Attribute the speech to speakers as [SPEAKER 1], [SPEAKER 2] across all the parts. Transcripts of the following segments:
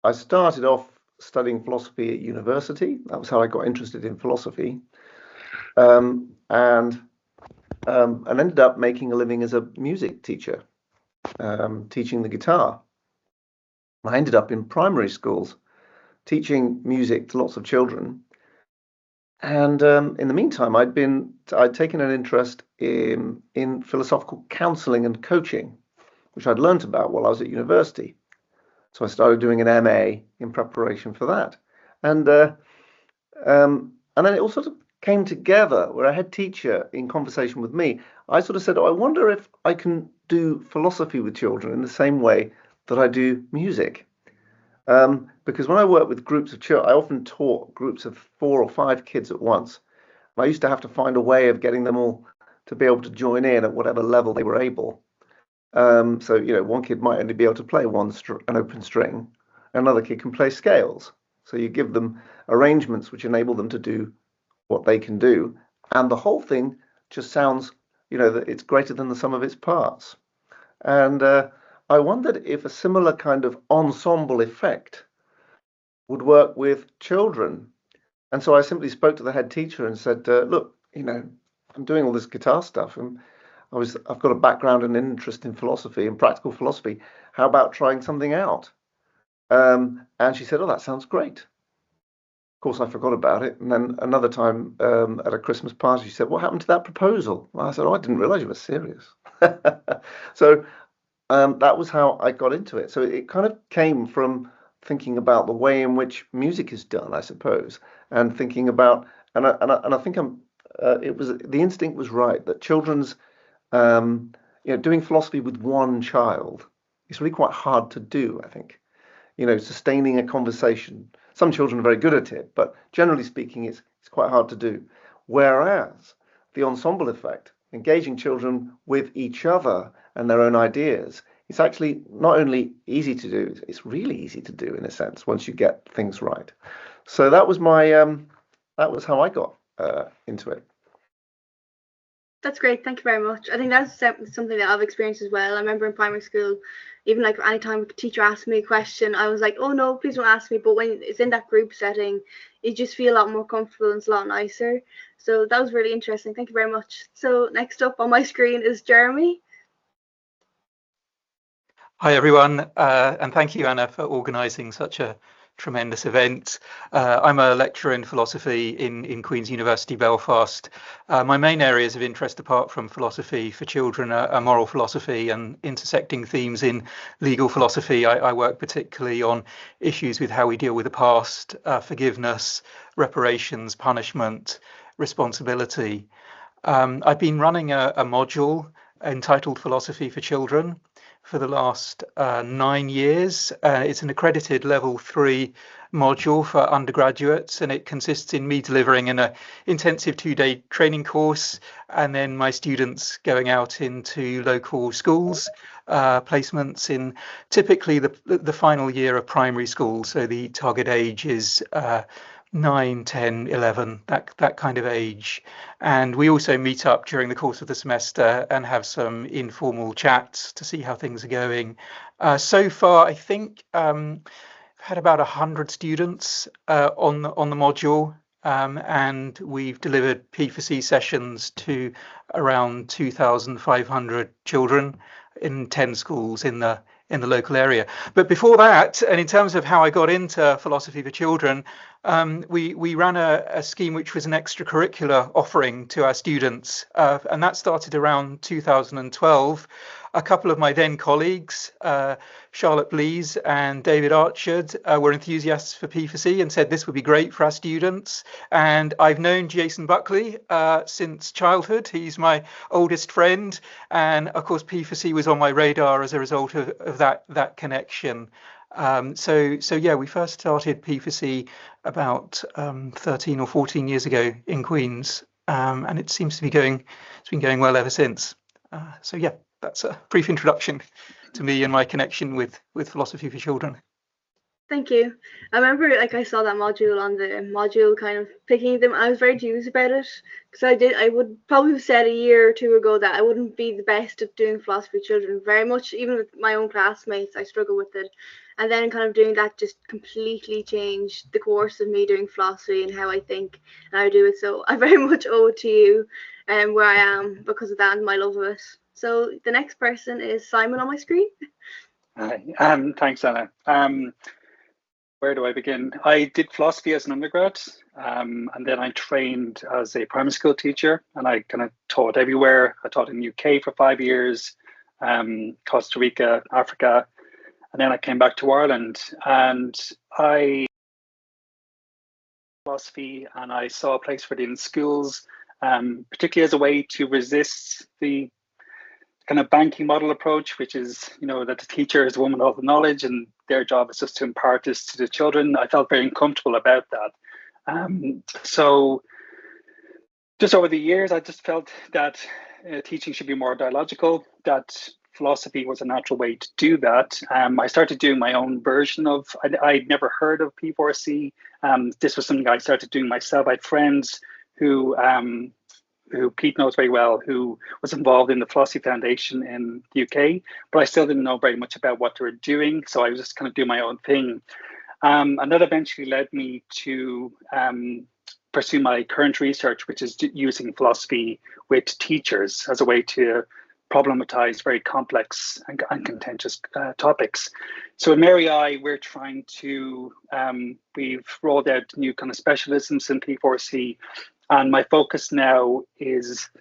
[SPEAKER 1] I started off studying philosophy at university. That was how I got interested in philosophy, and ended up making a living as a music teacher, teaching the guitar. I ended up in primary schools teaching music to lots of children. And in the meantime, I'd taken an interest in philosophical counselling and coaching, which I'd learnt about while I was at university. So I started doing an MA in preparation for that. And then it all sort of came together where a head teacher, in conversation with me, I sort of said, oh, I wonder if I can do philosophy with children in the same way that I do music. Because when I work with groups of children, I often taught groups of 4 or 5 kids at once. I used to have to find a way of getting them all to be able to join in at whatever level they were able. So, one kid might only be able to play an open string. Another kid can play scales. So you give them arrangements which enable them to do what they can do. And the whole thing just sounds, that it's greater than the sum of its parts. And I wondered if a similar kind of ensemble effect would work with children. And so I simply spoke to the head teacher and said, look, I'm doing all this guitar stuff, and I've got a background and interest in philosophy and practical philosophy. How about trying something out? And she said, oh, that sounds great. Of course, I forgot about it. And then another time at a Christmas party, she said, what happened to that proposal? And I said, oh, I didn't realize you were serious. So that was how I got into it. So it kind of came from thinking about the way in which music is done, I suppose, and thinking about, and I think it was, the instinct was right, that children's, doing philosophy with one child is really quite hard to do, I think. Sustaining a conversation. Some children are very good at it, but generally speaking, it's quite hard to do. Whereas the ensemble effect, engaging children with each other and their own ideas, it's actually not only easy to do, it's really easy to do in a sense once you get things right. So that was that was how I got into it.
[SPEAKER 2] That's great. Thank you very much. I think that's something that I've experienced as well. I remember in primary school, even like any time a teacher asked me a question, I was like, oh no, please don't ask me. But when it's in that group setting, you just feel a lot more comfortable and it's a lot nicer. So that was really interesting. Thank you very much. So next up on my screen is Jeremy.
[SPEAKER 3] Hi everyone, and thank you, Anna, for organising such a tremendous event. I'm a lecturer in philosophy in Queen's University, Belfast. My main areas of interest, apart from philosophy for children, are moral philosophy and intersecting themes in legal philosophy. I work particularly on issues with how we deal with the past, forgiveness, reparations, punishment, responsibility. I've been running a module entitled Philosophy for Children for the last 9 years. It's an accredited level 3 module for undergraduates, and it consists in me delivering an intensive 2-day training course, and then my students going out into local schools, placements in typically the final year of primary school. So the target age is 9, 10, 11, that kind of age. And we also meet up during the course of the semester and have some informal chats to see how things are going. So far, I think I've had about 100 students on the module, and we've delivered P4C sessions to around 2,500 children in 10 schools in the local area. But before that, and in terms of how I got into philosophy for children, we ran a scheme which was an extracurricular offering to our students, and that started around 2012. A couple of my then colleagues, Charlotte Blease and David Archard, were enthusiasts for P4C and said this would be great for our students. And I've known Jason Buckley since childhood. He's my oldest friend, and of course P4C was on my radar as a result of that connection. So yeah, we first started P4C about 13 or 14 years ago in Queens, and it seems to be it's been going well ever since. So yeah, that's a brief introduction to me and my connection with philosophy for children.
[SPEAKER 2] Thank you. I remember I saw that module on the module kind of picking them. I was very dubious about it because I would probably have said a year or two ago that I wouldn't be the best at doing philosophy for children. Very much, even with my own classmates, I struggle with it. And then kind of doing that just completely changed the course of me doing philosophy and how I think and how I do it. So I very much owe it to you where I am because of that and my love of it. So the next person is Simon on my screen.
[SPEAKER 4] Hi. Thanks, Anna. Where do I begin? I did philosophy as an undergrad, and then I trained as a primary school teacher, and I kind of taught everywhere. I taught in the UK for 5 years, Costa Rica, Africa, and then I came back to Ireland, and I philosophy, and I saw a place for it in schools, particularly as a way to resist the kind of banking model approach, which is, that the teacher is the woman of all the knowledge and their job is just to impart this to the children. I felt very uncomfortable about that. So just over the years, I just felt that teaching should be more dialogical, that philosophy was a natural way to do that. I started doing my own version of, I'd never heard of P4C. This was something I started doing myself. I had friends who Pete knows very well, who was involved in the Philosophy Foundation in the UK, but I still didn't know very much about what they were doing. So I was just kind of doing my own thing. And that eventually led me to pursue my current research, which is using philosophy with teachers as a way to problematize very complex and contentious topics. So in Mary I, we're trying to, we've rolled out new kind of specialisms in P4C, and my focus now is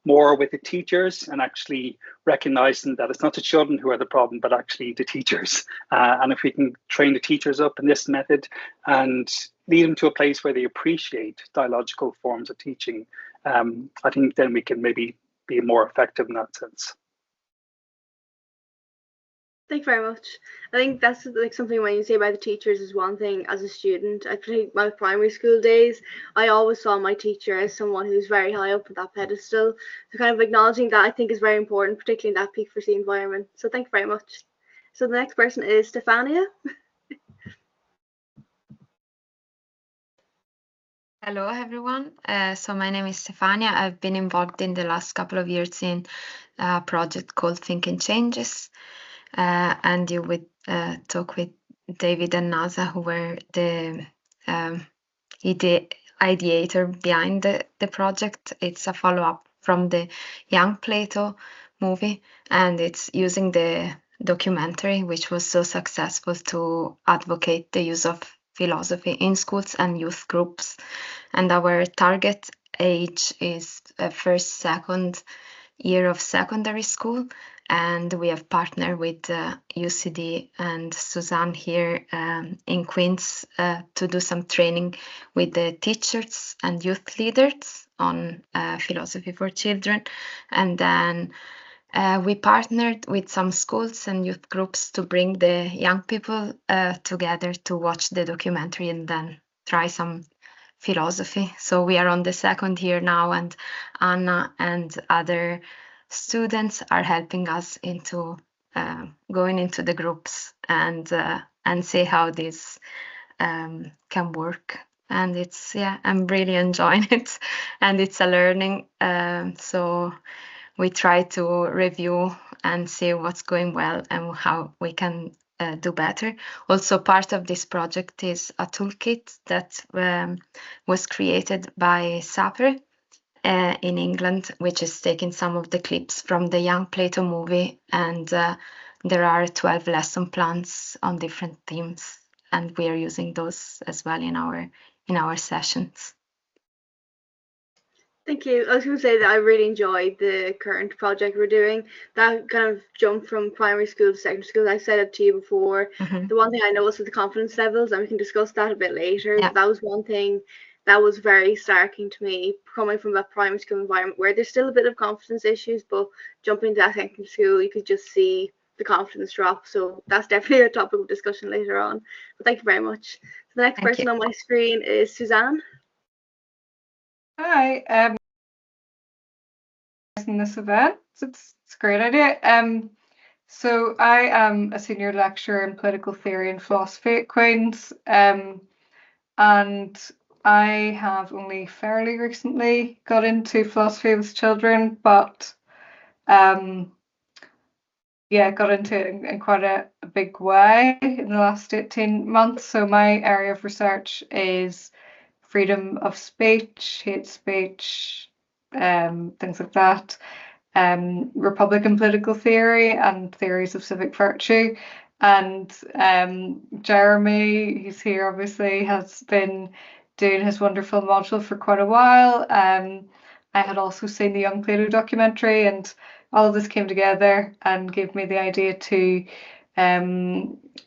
[SPEAKER 4] more with the teachers and actually recognizing that it's not the children who are the problem, but actually the teachers. And if we can train the teachers up in this method and lead them to a place where they appreciate dialogical forms of teaching, I think then we can maybe be more effective in that sense.
[SPEAKER 2] Thank you very much. I think that's like something when you say about the teachers is one thing. As a student, I think my primary school days, I always saw my teacher as someone who's very high up on that pedestal. So kind of acknowledging that I think is very important, particularly in that P4C environment. So thank you very much. So the next person is Stefania.
[SPEAKER 5] Hello, everyone. So my name is Stefania. I've been involved in the last couple of years in a project called Thinking Changes. And you would talk with David and Neasa, who were the ideator behind the project. It's a follow-up from the Young Plato movie, and it's using the documentary, which was so successful, to advocate the use of philosophy in schools and youth groups. And our target age is first, second year of secondary school. And we have partnered with UCD and Suzanne here in Queens to do some training with the teachers and youth leaders on philosophy for children. And then we partnered with some schools and youth groups to bring the young people together to watch the documentary and then try some philosophy. So we are on the second year now, and Anna and other students are helping us into going into the groups and see how this can work. And it's, I'm really enjoying it, and it's a learning. So we try to review and see what's going well and how we can do better. Also, part of this project is a toolkit that was created by Sapper in England, which is taking some of the clips from the Young Plato movie, and there are 12 lesson plans on different themes, and we are using those as well in our sessions.
[SPEAKER 2] Thank you. I was going to say that I really enjoyed the current project we're doing. That kind of jump from primary school to secondary school. I said it to you before.
[SPEAKER 5] Mm-hmm.
[SPEAKER 2] The one thing I noticed was the confidence levels, and we can discuss that a bit later.
[SPEAKER 5] Yeah.
[SPEAKER 2] That was one thing that was very starking to me, coming from that primary school environment where there's still a bit of confidence issues, but jumping to that secondary school, you could just see the confidence drop. So that's definitely a topic of discussion later on. But thank you very much. So the next person on my screen is Suzanne.
[SPEAKER 6] Hi, in this event. It's a great idea. So I am a senior lecturer in political theory and philosophy at Queen's, and I have only fairly recently got into philosophy with children, but got into it in quite a big way in the last 18 months. So my area of research is freedom of speech, hate speech, things like that, Republican political theory and theories of civic virtue. And Jeremy, who's here obviously, has been doing his wonderful module for quite a while. I had also seen the Young Plato documentary, and all of this came together and gave me the idea to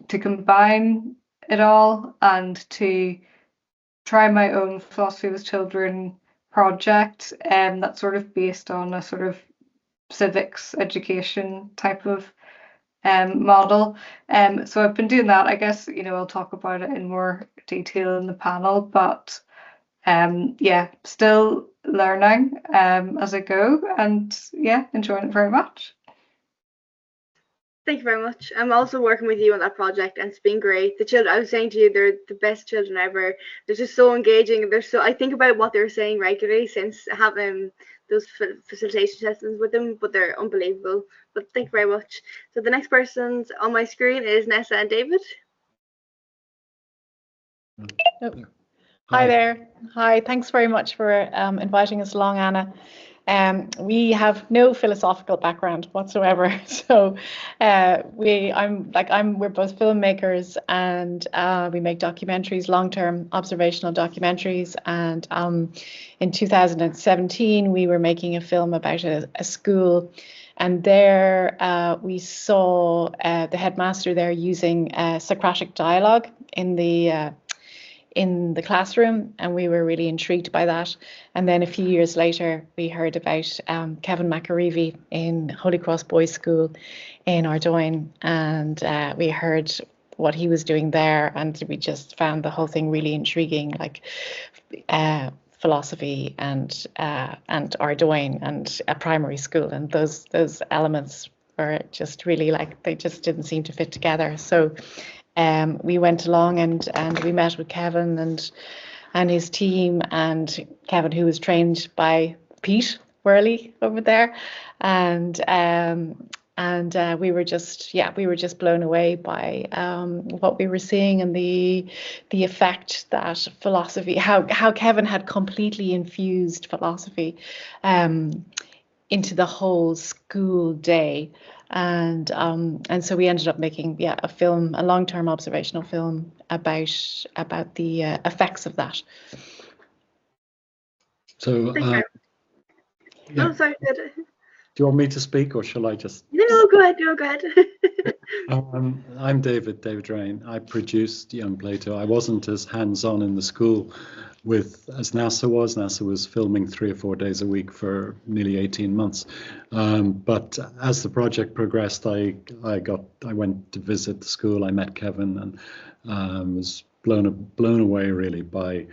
[SPEAKER 6] combine it all and to try my own philosophy with children project, that's sort of based on a sort of civics education type of model. So I've been doing that. I guess, I'll talk about it in more detail in the panel, but yeah, still learning as I go, and yeah, enjoying it very much.
[SPEAKER 2] Thank you very much. I'm also working with you on that project, and it's been great. The children, I was saying to you, they're the best children ever. They're just so engaging. I think about what they're saying regularly since having those facilitation sessions with them, but they're unbelievable. But thank you very much. So the next person's on my screen is Neasa and David.
[SPEAKER 7] Oh. Hi there. Hi, thanks very much for inviting us along, Anna. We have no philosophical background whatsoever, so we're both filmmakers, and we make documentaries, long-term observational documentaries. And in 2017, we were making a film about a school, and there we saw the headmaster there using Socratic dialogue in the classroom, and we were really intrigued by that. And then a few years later, we heard about Kevin McAreevy in Holy Cross Boys School in Ardoyne, and we heard what he was doing there, and we just found the whole thing really intriguing, like philosophy and Ardoyne and a primary school, and those elements were just really they just didn't seem to fit together. So we went along and we met with Kevin and his team, and Kevin, who was trained by Pete Worley over there, and we were just blown away by what we were seeing, and the effect that philosophy, how Kevin had completely infused philosophy into the whole school day. And so we ended up making a film, a long-term observational film about the effects of that.
[SPEAKER 2] Oh,
[SPEAKER 8] So
[SPEAKER 2] sorry. Good.
[SPEAKER 8] Do you want me to speak, or shall I just?
[SPEAKER 2] No, go ahead. No, go ahead.
[SPEAKER 8] I'm David Rane. I produced Young Plato. I wasn't as hands-on in the school as Neasa was. Neasa was filming 3 or 4 days a week for nearly 18 months. But as the project progressed, I went to visit the school. I met Kevin and was blown away really by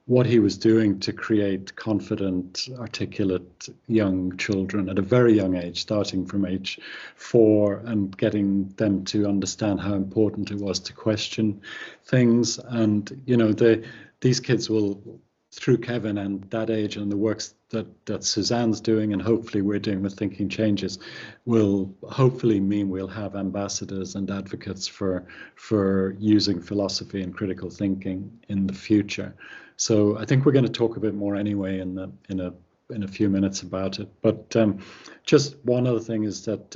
[SPEAKER 8] what he was doing to create confident, articulate young children at a very young age, starting from age 4, and getting them to understand how important it was to question things. And these kids will, through Kevin and that age and the works that Suzanne's doing, and hopefully we're doing with Thinking Changes, will hopefully mean we'll have ambassadors and advocates for using philosophy and critical thinking in the future. So I think we're going to talk a bit more anyway in a few minutes about it. But just one other thing is that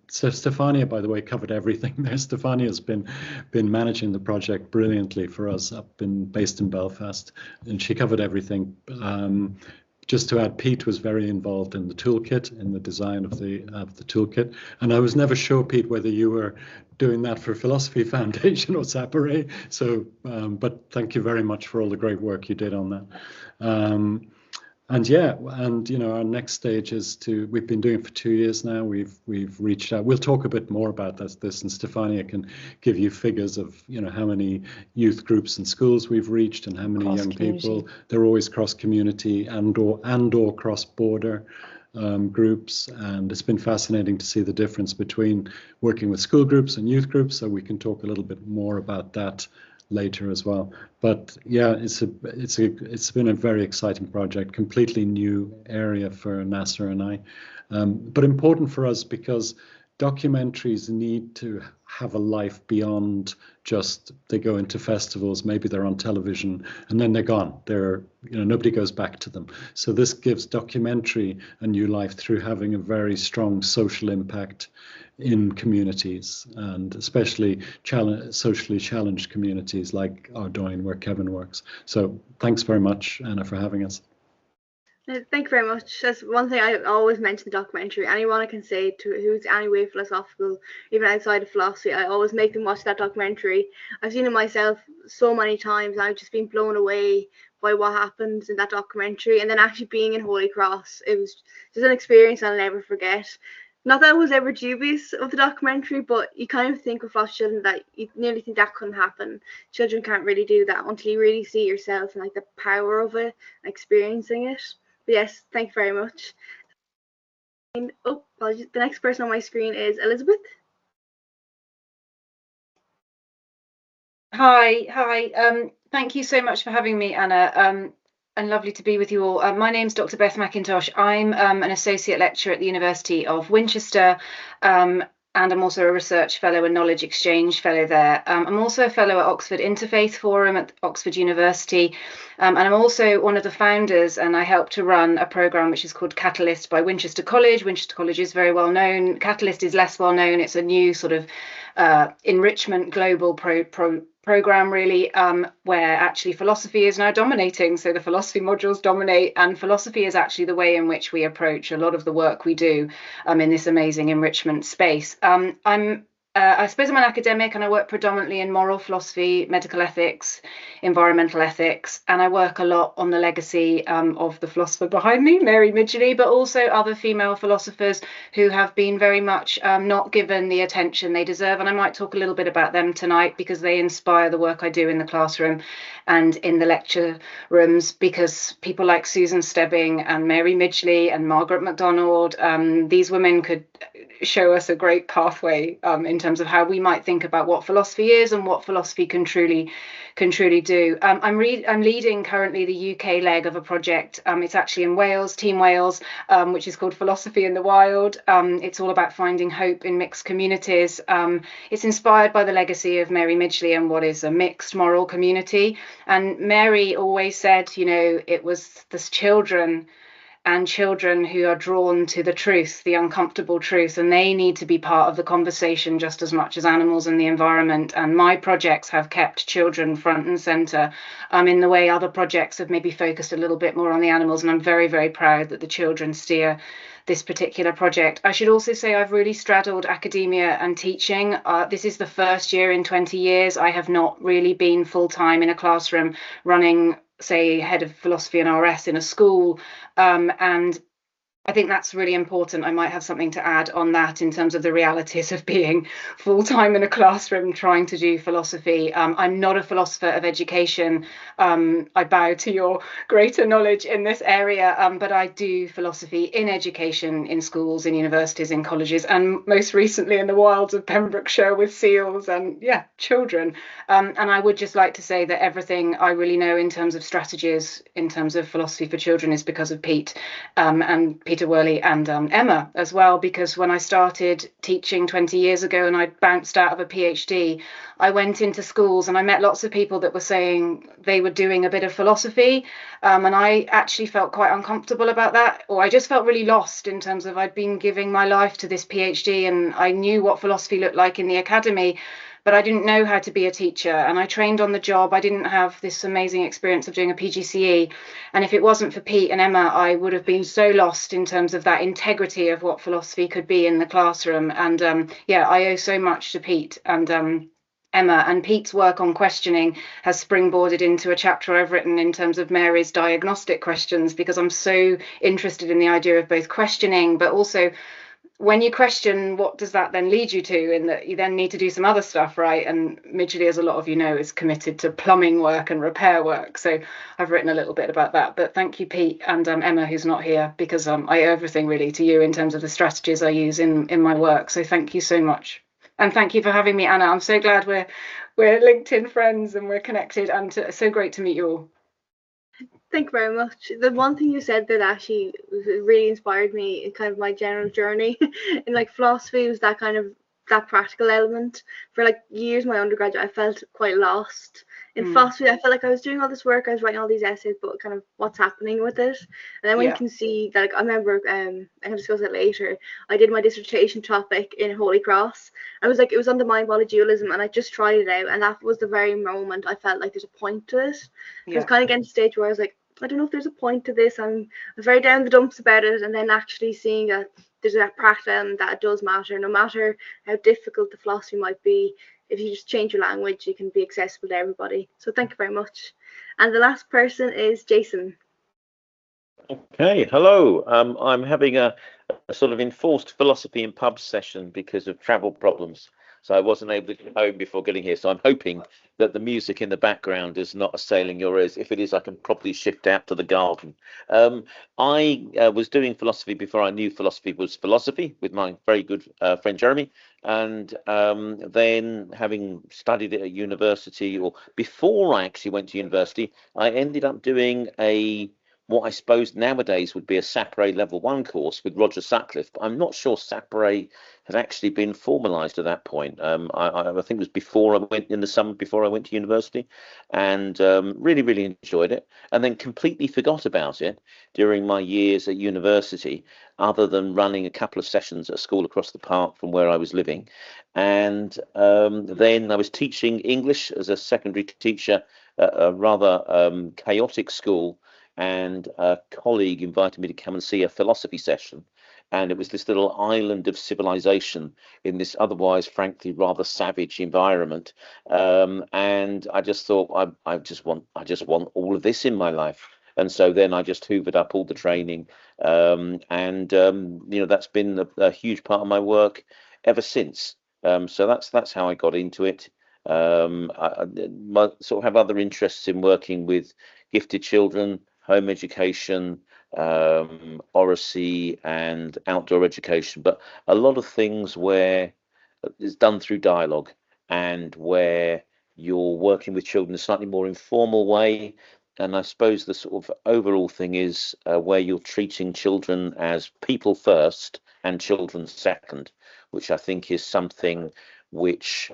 [SPEAKER 8] Stefania, by the way, covered everything there. Stefania's been managing the project brilliantly for us based in Belfast, and she covered everything. Just to add, Pete was very involved in the toolkit, in the design of the toolkit. And I was never sure, Pete, whether you were doing that for Philosophy Foundation or Sapere. So, but thank you very much for all the great work you did on that. Our next stage is we've been doing it for 2 years now. We've reached out. We'll talk a bit more about this, and Stefania can give you figures of how many youth groups and schools we've reached, and how many young people. They're always cross community and or cross border groups, and it's been fascinating to see the difference between working with school groups and youth groups. So we can talk a little bit more about that later as well. But yeah, it's been a very exciting project, completely new area for Neasa and I, but important for us because documentaries need to have a life beyond just they go into festivals, maybe they're on television, and then they're gone. Nobody goes back to them. So this gives documentary a new life through having a very strong social impact in communities, and especially socially challenged communities like Ardoyne, where Kevin works. So thanks very much, Anna, for having us.
[SPEAKER 2] Thank you very much. That's one thing I always mention in the documentary. Anyone I can say to who's any way philosophical, even outside of philosophy, I always make them watch that documentary. I've seen it myself so many times, and I've just been blown away by what happens in that documentary. And then actually being in Holy Cross, it was just an experience I'll never forget. Not that I was ever dubious of the documentary, but you kind of think with lost children that you nearly think that couldn't happen. Children can't really do that until you really see yourself and like the power of it, experiencing it. But yes, thank you very much. And, the next person on my screen is Elizabeth.
[SPEAKER 9] Hi. Thank you so much for having me, Anna. And lovely to be with you all. My name's Dr. Beth McIntosh. I'm an associate lecturer at the University of Winchester, and I'm also a research fellow and knowledge exchange fellow there. I'm also a fellow at Oxford Interfaith Forum at Oxford University, and I'm also one of the founders, and I help to run a programme which is called Catalyst by Winchester College. Winchester College is very well known. Catalyst is less well known. It's a new sort of enrichment global program really, where actually philosophy is now dominating. So the philosophy modules dominate, and philosophy is actually the way in which we approach a lot of the work we do in this amazing enrichment space. I suppose I'm an academic, and I work predominantly in moral philosophy, medical ethics, environmental ethics, and I work a lot on the legacy of the philosopher behind me, Mary Midgley, but also other female philosophers who have been very much not given the attention they deserve. And I might talk a little bit about them tonight because they inspire the work I do in the classroom and in the lecture rooms, because people like Susan Stebbing and Mary Midgley and Margaret MacDonald, these women could show us a great pathway in terms of how we might think about what philosophy is and what philosophy can truly do. I'm leading currently the UK leg of a project. It's actually in Wales, Team Wales, which is called Philosophy in the Wild. It's all about finding hope in mixed communities. It's inspired by the legacy of Mary Midgley and what is a mixed moral community. And Mary always said, it was the children who are drawn to the truth, the uncomfortable truth, and they need to be part of the conversation just as much as animals and the environment. And my projects have kept children front and centre in the way other projects have maybe focused a little bit more on the animals. And I'm very, very proud that the children steer this particular project. I should also say I've really straddled academia and teaching. This is the first year in 20 years I have not really been full-time in a classroom running, say, head of philosophy and RS in a school, and I think that's really important. I might have something to add on that in terms of the realities of being full-time in a classroom trying to do philosophy. I'm not a philosopher of education. I bow to your greater knowledge in this area, but I do philosophy in education, in schools, in universities, in colleges, and most recently in the wilds of Pembrokeshire with seals and children. And I would just like to say that everything I really know in terms of strategies, in terms of philosophy for children, is because of Pete and Peter Worley and Emma as well, because when I started teaching 20 years ago and I bounced out of a PhD, I went into schools and I met lots of people that were saying they were doing a bit of philosophy, and I actually felt quite uncomfortable about that, or I just felt really lost in terms of I'd been giving my life to this PhD and I knew what philosophy looked like in the academy, but I didn't know how to be a teacher, and I trained on the job. I didn't have this amazing experience of doing a PGCE, and if it wasn't for Pete and Emma, I would have been so lost in terms of that integrity of what philosophy could be in the classroom. And I owe so much to Pete and Emma, and Pete's work on questioning has springboarded into a chapter I've written in terms of Mary's diagnostic questions, because I'm so interested in the idea of both questioning, but also when you question, what does that then lead you to? In that you then need to do some other stuff, right? And Midgley, as a lot of you know, is committed to plumbing work and repair work. So I've written a little bit about that. But thank you, Pete, and Emma, who's not here, because I owe everything really to you in terms of the strategies I use in my work. So thank you so much. And thank you for having me, Anna. I'm so glad we're LinkedIn friends and we're connected, and so great to meet you all.
[SPEAKER 2] Thank you very much. The one thing you said that actually really inspired me in kind of my general journey in like philosophy was that kind of that practical element. For like years, my undergraduate, I felt quite lost in philosophy. I felt like I was doing all this work, I was writing all these essays, but kind of what's happening with it. And then when you can see that, like, I remember, I can discuss it later. I did my dissertation topic in Holy Cross. I was like, it was on the mind-body dualism, and I just tried it out, and that was the very moment I felt like there's a point to it. I was kind of getting to the stage where I was like, I don't know if there's a point to this. I was very down the dumps about it, and then actually seeing that there's a practical element that it does matter, no matter how difficult the philosophy might be. If you just change your language, you can be accessible to everybody. So thank you very much. And the last person is Jason.
[SPEAKER 10] Okay, hello. I'm having a sort of enforced philosophy in pubs session because of travel problems. So I wasn't able to get home before getting here. So I'm hoping that the music in the background is not assailing your ears. If it is, I can probably shift out to the garden. I was doing philosophy before I knew philosophy was philosophy with my very good friend Jeremy. And then having studied it at university, or before I actually went to university, I ended up doing what I suppose nowadays would be a SAPRE level 1 course with Roger Sutcliffe, but I'm not sure SAPRE had actually been formalised at that point. I think it was before I went in the summer, before I went to university, and really enjoyed it, and then completely forgot about it during my years at university, other than running a couple of sessions at a school across the park from where I was living. And then I was teaching English as a secondary teacher at a rather chaotic school, and a colleague invited me to come and see a philosophy session. And it was this little island of civilization in this otherwise, frankly, rather savage environment. And I just thought, I just want all of this in my life. And so then I just hoovered up all the training. That's been a huge part of my work ever since. So that's how I got into it. I sort of have other interests in working with gifted children, home education, oracy, and outdoor education, but a lot of things where it's done through dialogue and where you're working with children in a slightly more informal way. And I suppose the sort of overall thing is where you're treating children as people first and children second, which I think is something which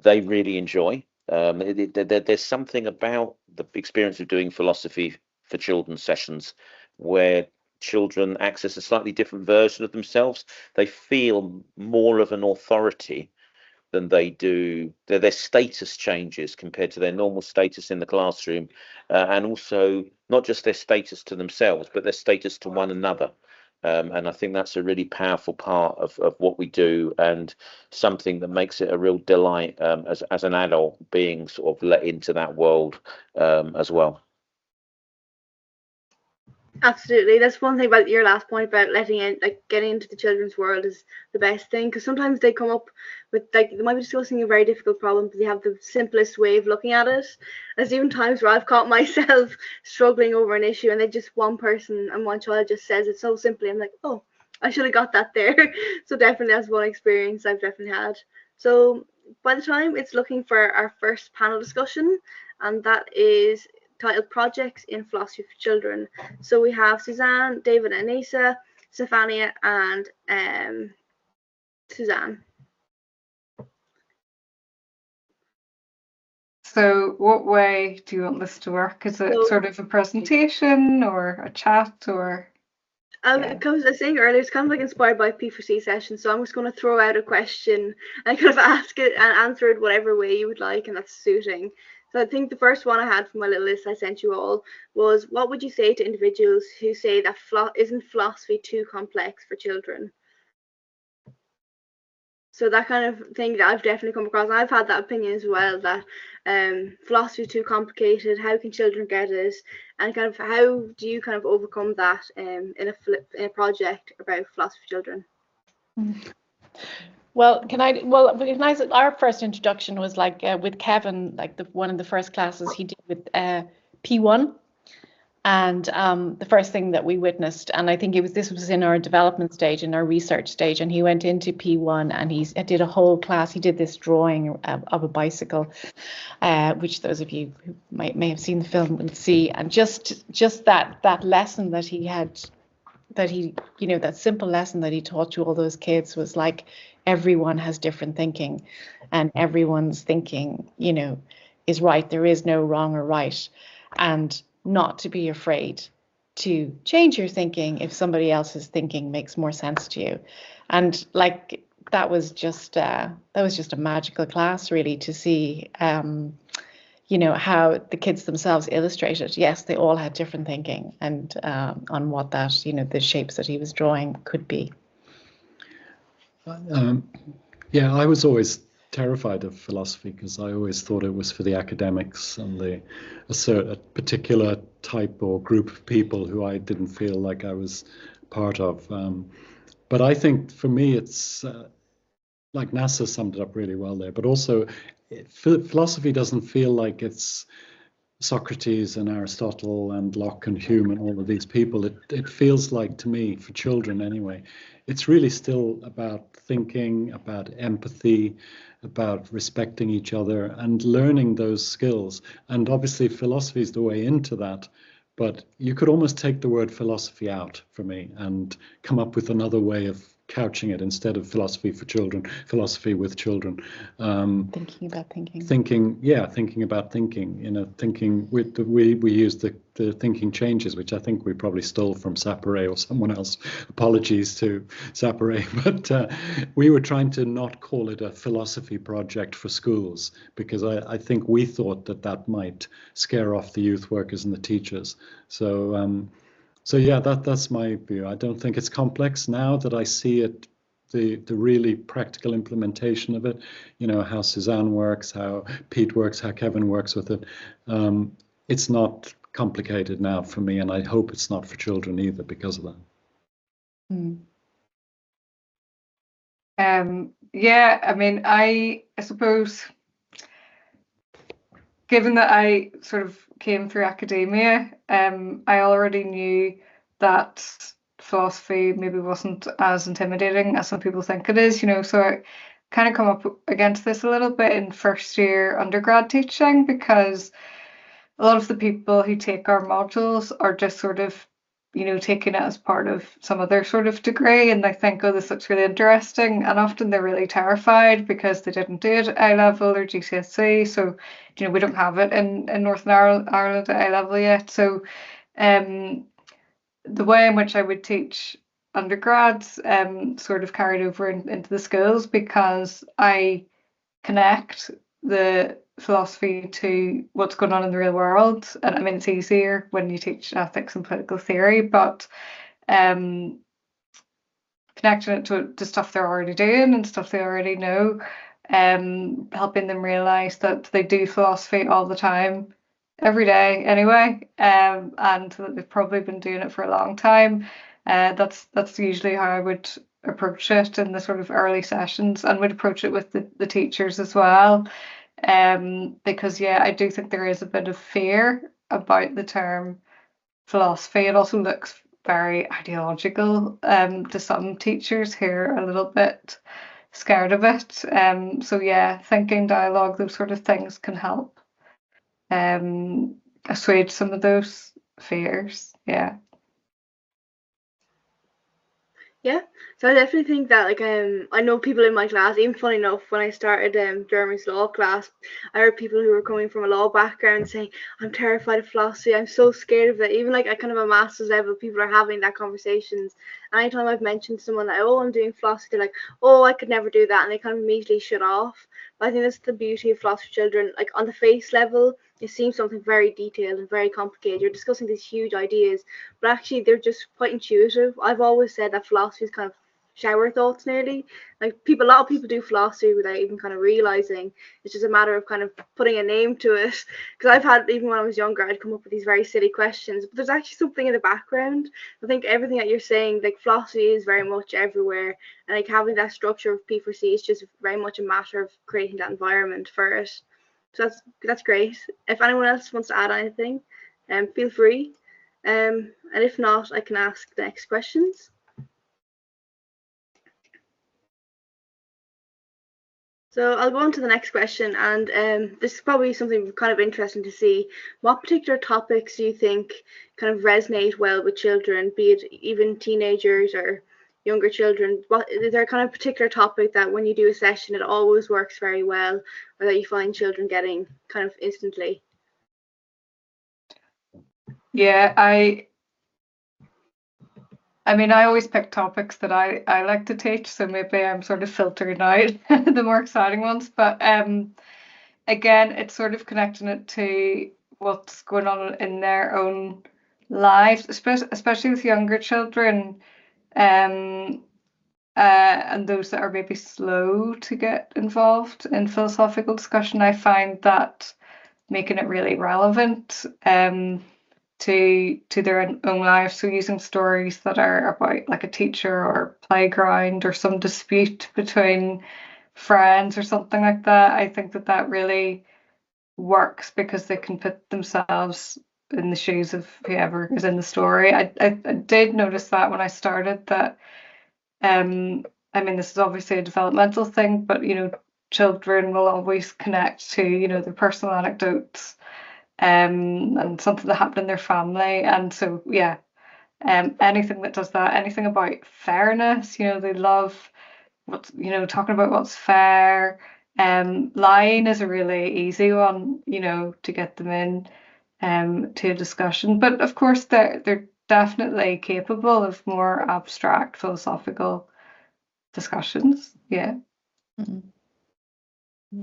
[SPEAKER 10] they really enjoy. There's something about the experience of doing philosophy for children's sessions where children access a slightly different version of themselves. They feel more of an authority than they do. Their status changes compared to their normal status in the classroom, and also not just their status to themselves, but their status to one another. And I think that's a really powerful part of what we do, and something that makes it a real delight as an adult being sort of let into that world as well.
[SPEAKER 2] Absolutely. That's one thing about your last point about letting in, like, getting into the children's world is the best thing, because sometimes they come up with, like, they might be discussing a very difficult problem, but they have the simplest way of looking at it. There's even times where I've caught myself struggling over an issue, and they just, one person and one child just says it so simply. I'm like, oh, I should have got that there. So definitely that's one experience I've definitely had. So by the time it's looking for our first panel discussion, and that is titled Projects in Philosophy for Children. So we have Suzanne, David and Neasa, Stefania and Suzanne.
[SPEAKER 6] So what way do you want this to work? Is it sort of a presentation or a chat, or?
[SPEAKER 2] Because I was saying earlier, it's kind of like inspired by P4C session. So I'm just going to throw out a question and kind of ask it and answer it whatever way you would like, and that's suiting. So I think the first one I had from my little list I sent you all was, what would you say to individuals who say that isn't philosophy too complex for children? So that kind of thing that I've definitely come across, and I've had that opinion as well, that philosophy is too complicated. How can children get it? And kind of how do you kind of overcome that in a project about philosophy for children?
[SPEAKER 7] Well, our first introduction was like with Kevin, like one of the first classes he did with P1, And the first thing that we witnessed, and I think this was in our development stage, in our research stage, and he went into P1 and he did a whole class. He did this drawing of a bicycle, which those of you who may have seen the film will see. And just that lesson that he had, that he, that simple lesson that he taught to all those kids was like, everyone has different thinking, and everyone's thinking, is right. There is no wrong or right, and not to be afraid to change your thinking if somebody else's thinking makes more sense to you. And like that was just a magical class, really, to see how the kids themselves illustrated. Yes, they all had different thinking, and on what that, the shapes that he was drawing could be.
[SPEAKER 8] Yeah, I was always terrified of philosophy because I always thought it was for the academics and a particular type or group of people who I didn't feel like I was part of. But I think for me, it's like Neasa summed it up really well there, but also philosophy doesn't feel like it's Socrates and Aristotle and Locke and Hume and all of these people. It feels like, to me, for children anyway, it's really still about thinking, about empathy, about respecting each other and learning those skills. And obviously philosophy is the way into that, but you could almost take the word philosophy out for me and come up with another way of couching it instead of philosophy for children, philosophy with children.
[SPEAKER 7] Thinking about thinking.
[SPEAKER 8] Thinking about thinking. Thinking with we use the thinking changes, which I think we probably stole from Sapere or someone else. Apologies to Sapere, but we were trying to not call it a philosophy project for schools because I think we thought that might scare off the youth workers and the teachers. So yeah, that's my view. I don't think it's complex now that I see it, the really practical implementation of it, how Suzanne works, how Pete works, how Kevin works with it. It's not complicated now for me, and I hope it's not for children either because of that.
[SPEAKER 6] Yeah, I mean, I suppose, given that I sort of came through academia, I already knew that philosophy maybe wasn't as intimidating as some people think it is, so I kind of come up against this a little bit in first year undergrad teaching because a lot of the people who take our modules are just sort of, taking it as part of some other sort of degree, and they think, oh, this looks really interesting, and often they're really terrified because they didn't do it at A level or GCSE, so we don't have it in Northern Ireland at A level yet. So the way in which I would teach undergrads sort of carried over into the schools because I connect the philosophy to what's going on in the real world. And I mean, it's easier when you teach ethics and political theory, but connecting it to stuff they're already doing and stuff they already know, helping them realize that they do philosophy all the time, every day anyway, and that they've probably been doing it for a long time. That's usually how I would approach it in the sort of early sessions, and would approach it with the teachers as well, because I do think there is a bit of fear about the term philosophy. It also looks very ideological to some teachers who are a little bit scared of it. So thinking, dialogue, those sort of things can help assuage some of those fears.
[SPEAKER 2] Yeah, so I definitely think that I know people in my class, even funny enough, when I started Jeremy's law class, I heard people who were coming from a law background saying, I'm terrified of philosophy, I'm so scared of it. Even at kind of a master's level, people are having that conversations. And anytime I've mentioned to someone oh, I'm doing philosophy, they're like, oh, I could never do that, and they kind of immediately shut off. But I think that's the beauty of philosophy children. On the face level, it seems something very detailed and very complicated. You're discussing these huge ideas, but actually they're just quite intuitive. I've always said that philosophy is kind of shower thoughts nearly. A lot of people do philosophy without even kind of realizing. It's just a matter of kind of putting a name to it. Because I've had, even when I was younger, I'd come up with these very silly questions, but there's actually something in the background. I think everything that you're saying, philosophy is very much everywhere, and having that structure of P4C is just very much a matter of creating that environment for it. So that's great. If anyone else wants to add anything, feel free. And if not, I can ask the next questions. So I'll go on to the next question, and this is probably something kind of interesting to see. What particular topics do you think kind of resonate well with children, be it even teenagers or younger children? What is there kind of particular topic that when you do a session it always works very well, or that you find children getting kind of instantly?
[SPEAKER 6] Yeah, I mean, I always pick topics that I like to teach, so maybe I'm sort of filtering out the more exciting ones. But again, it's sort of connecting it to what's going on in their own lives, especially with younger children, and those that are maybe slow to get involved in philosophical discussion. I find that making it really relevant to their own lives. So using stories that are about like a teacher or playground or some dispute between friends or something like that. I think that really works because they can put themselves in the shoes of whoever is in the story. I did notice that when I started that. I mean, this is obviously a developmental thing, but children will always connect to their personal anecdotes and something that happened in their family. And so, yeah, anything that does that, anything about fairness, they love talking about what's fair. Lying is a really easy one, to get them in to a discussion. But of course, they're definitely capable of more abstract philosophical discussions. Yeah.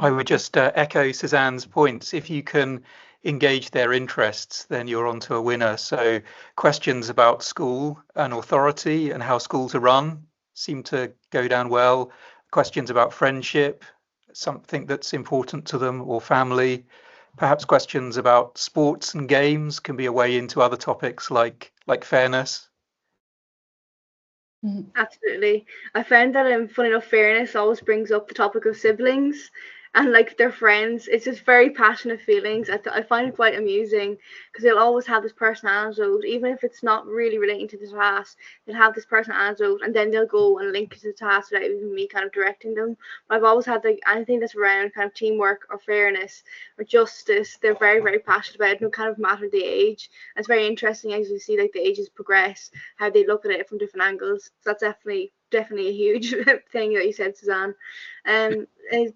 [SPEAKER 3] I would just echo Suzanne's points. If you can engage their interests, then you're onto a winner. So questions about school and authority and how schools are run seem to go down well. Questions about friendship, something that's important to them, or family. Perhaps questions about sports and games can be a way into other topics like fairness.
[SPEAKER 2] Absolutely. I found that funny enough, fairness always brings up the topic of siblings and like their friends. It's just very passionate feelings. I find it quite amusing because they'll always have this person anecdote, even if it's not really relating to the task. They'll have this person anecdote and then they'll go and link it to the task without even me kind of directing them. But I've always had like anything that's around kind of teamwork or fairness or justice. They're very, very passionate about it, no kind of matter the age. And it's very interesting as you see like the ages progress, how they look at it from different angles. So that's definitely a huge thing that you said, Suzanne.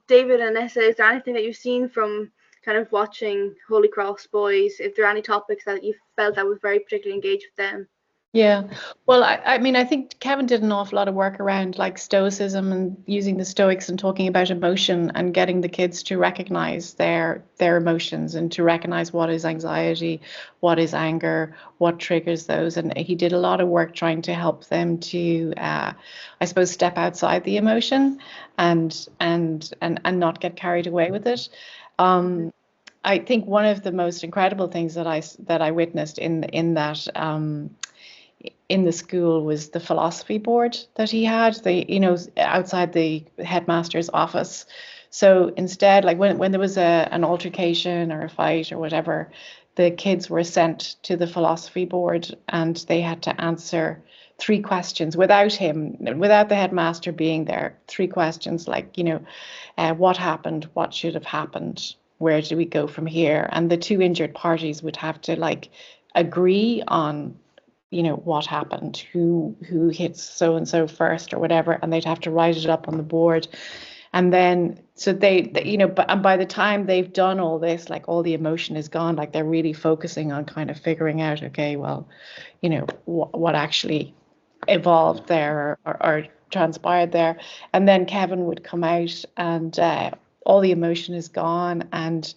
[SPEAKER 2] David and Neasa, is there anything that you've seen from kind of watching Holy Cross Boys? If there are any topics that you felt that was very particularly engaged with them?
[SPEAKER 7] Yeah, well, I mean, I think Kevin did an awful lot of work around like Stoicism and using the Stoics and talking about emotion and getting the kids to recognize their emotions and to recognize what is anxiety, what is anger, what triggers those. And he did a lot of work trying to help them to, I suppose, step outside the emotion and not get carried away with it. I think one of the most incredible things that I witnessed in that in the school was the philosophy board that he had, outside the headmaster's office. So instead, like when there was an altercation or a fight or whatever, the kids were sent to the philosophy board and they had to answer 3 questions without the headmaster being there. 3 questions like, what happened, what should have happened, where do we go from here? And the 2 injured parties would have to like agree on what happened, who hit so and so first or whatever, and they'd have to write it up on the board. And then so and by the time they've done all this, like all the emotion is gone, like they're really focusing on kind of figuring out, okay, well, what actually evolved there or transpired there. And then Kevin would come out and all the emotion is gone and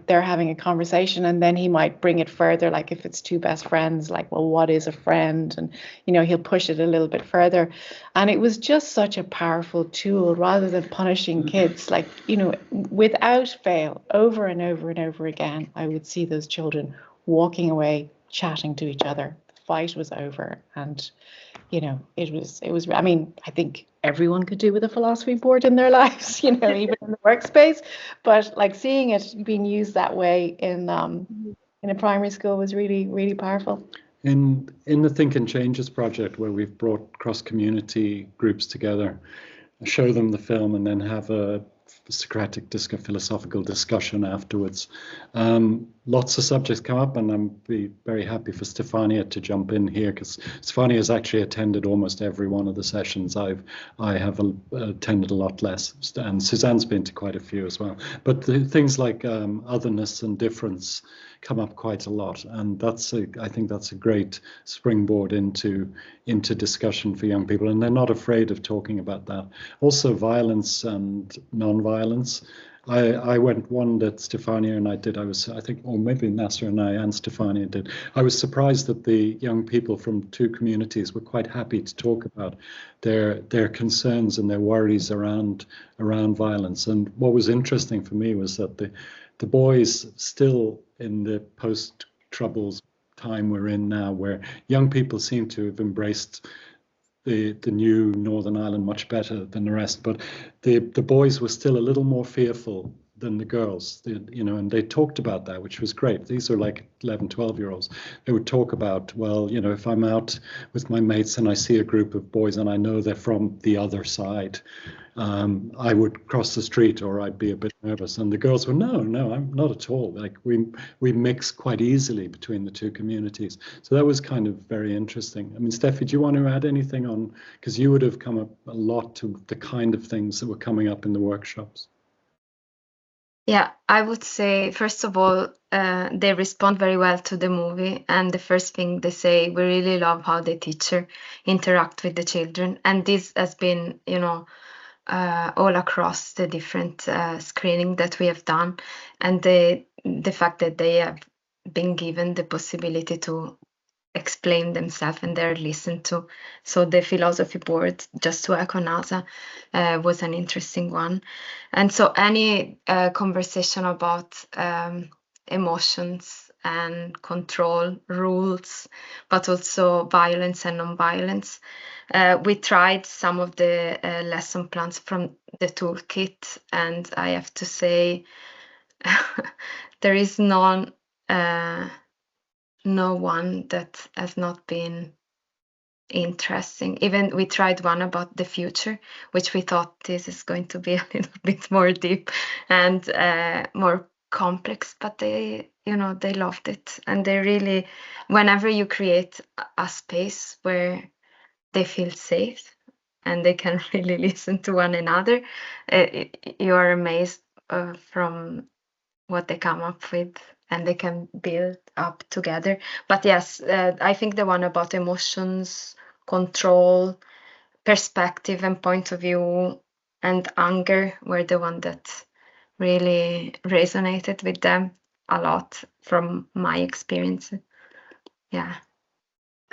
[SPEAKER 7] they're having a conversation, and then he might bring it further, like if it's 2 best friends, like, well, what is a friend? And he'll push it a little bit further. And it was just such a powerful tool rather than punishing kids, like, without fail, over and over and over again. I would see those children walking away chatting to each other. The fight was over, and it was I mean, I think everyone could do with a philosophy board in their lives, even in the workspace, but like seeing it being used that way in in a primary school was really, really powerful.
[SPEAKER 8] In the Think and Changes project, where we've brought cross-community groups together, show them the film, and then have a Socratic philosophical discussion afterwards. Lots of subjects come up, and I'm be very happy for Stefania to jump in here, because Stefania has actually attended almost every one of the sessions. I have attended a lot less, and Suzanne's been to quite a few as well. But things like otherness and difference come up quite a lot, and I think that's a great springboard into discussion for young people, and they're not afraid of talking about that. Also, violence and non-violence. I went one that Stefania and I did. I think, or maybe Neasa and I and Stefania did. I was surprised that the young people from two communities were quite happy to talk about their concerns and their worries around violence. And what was interesting for me was that the boys, still in the post-Troubles time we're in now, where young people seem to have embraced the new Northern Ireland much better than the rest, but the boys were still a little more fearful than the girls, and they talked about that, which was great. These are like 11, 12-year-olds. They would talk about, well, if I'm out with my mates and I see a group of boys and I know they're from the other side, I would cross the street, or I'd be a bit nervous. And the girls were, no, I'm not at all. Like we mix quite easily between the two communities. So that was kind of very interesting. I mean, Steffi, do you want to add anything on? Because you would have come up a lot to the kind of things that were coming up in the workshops.
[SPEAKER 5] Yeah, I would say, first of all, they respond very well to the movie. And the first thing they say, we really love how the teacher interact with the children. And this has been, all across the different screening that we have done. And the fact that they have been given the possibility to explain themselves and they're listened to. So the philosophy board, just to echo Neasa, was an interesting one. And so any conversation about emotions and control, rules, but also violence and non-violence. We tried some of the lesson plans from the toolkit, and I have to say there is no one that has not been interesting. Even we tried one about the future, which we thought this is going to be a little bit more deep and more complex, but they loved it. And they really, whenever you create a space where they feel safe and they can really listen to one another, you are amazed from what they come up with, and they can build up together. But yes, I think the one about emotions, control, perspective and point of view, and anger were the one that really resonated with them a lot from my experience. Yeah.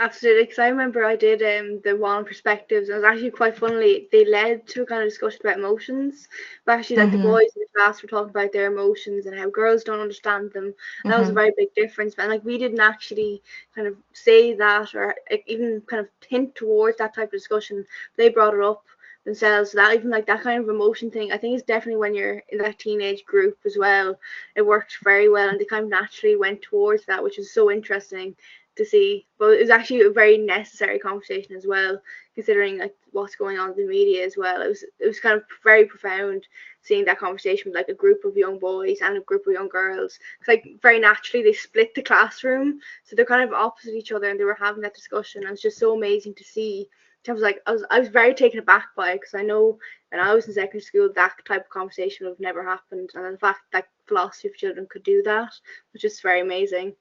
[SPEAKER 2] Absolutely, because I remember I did the one on perspectives, and it was actually quite funnily, they led to a kind of discussion about emotions, but actually like the boys in the class were talking about their emotions and how girls don't understand them, and that was a very big difference. And like we didn't actually kind of say that or even kind of hint towards that type of discussion. They brought it up themselves. So that even like that kind of emotion thing, I think is definitely when you're in that teenage group as well, it worked very well, and they kind of naturally went towards that, which is so interesting to see. But it was actually a very necessary conversation as well, considering like what's going on in the media as well. It was kind of very profound seeing that conversation with like a group of young boys and a group of young girls. It's like very naturally they split the classroom, so they're kind of opposite each other, and they were having that discussion. And it's just so amazing to see. I was very taken aback by it, because I know when I was in secondary school that type of conversation would have never happened, and the fact that philosophy for children could do that was just very amazing.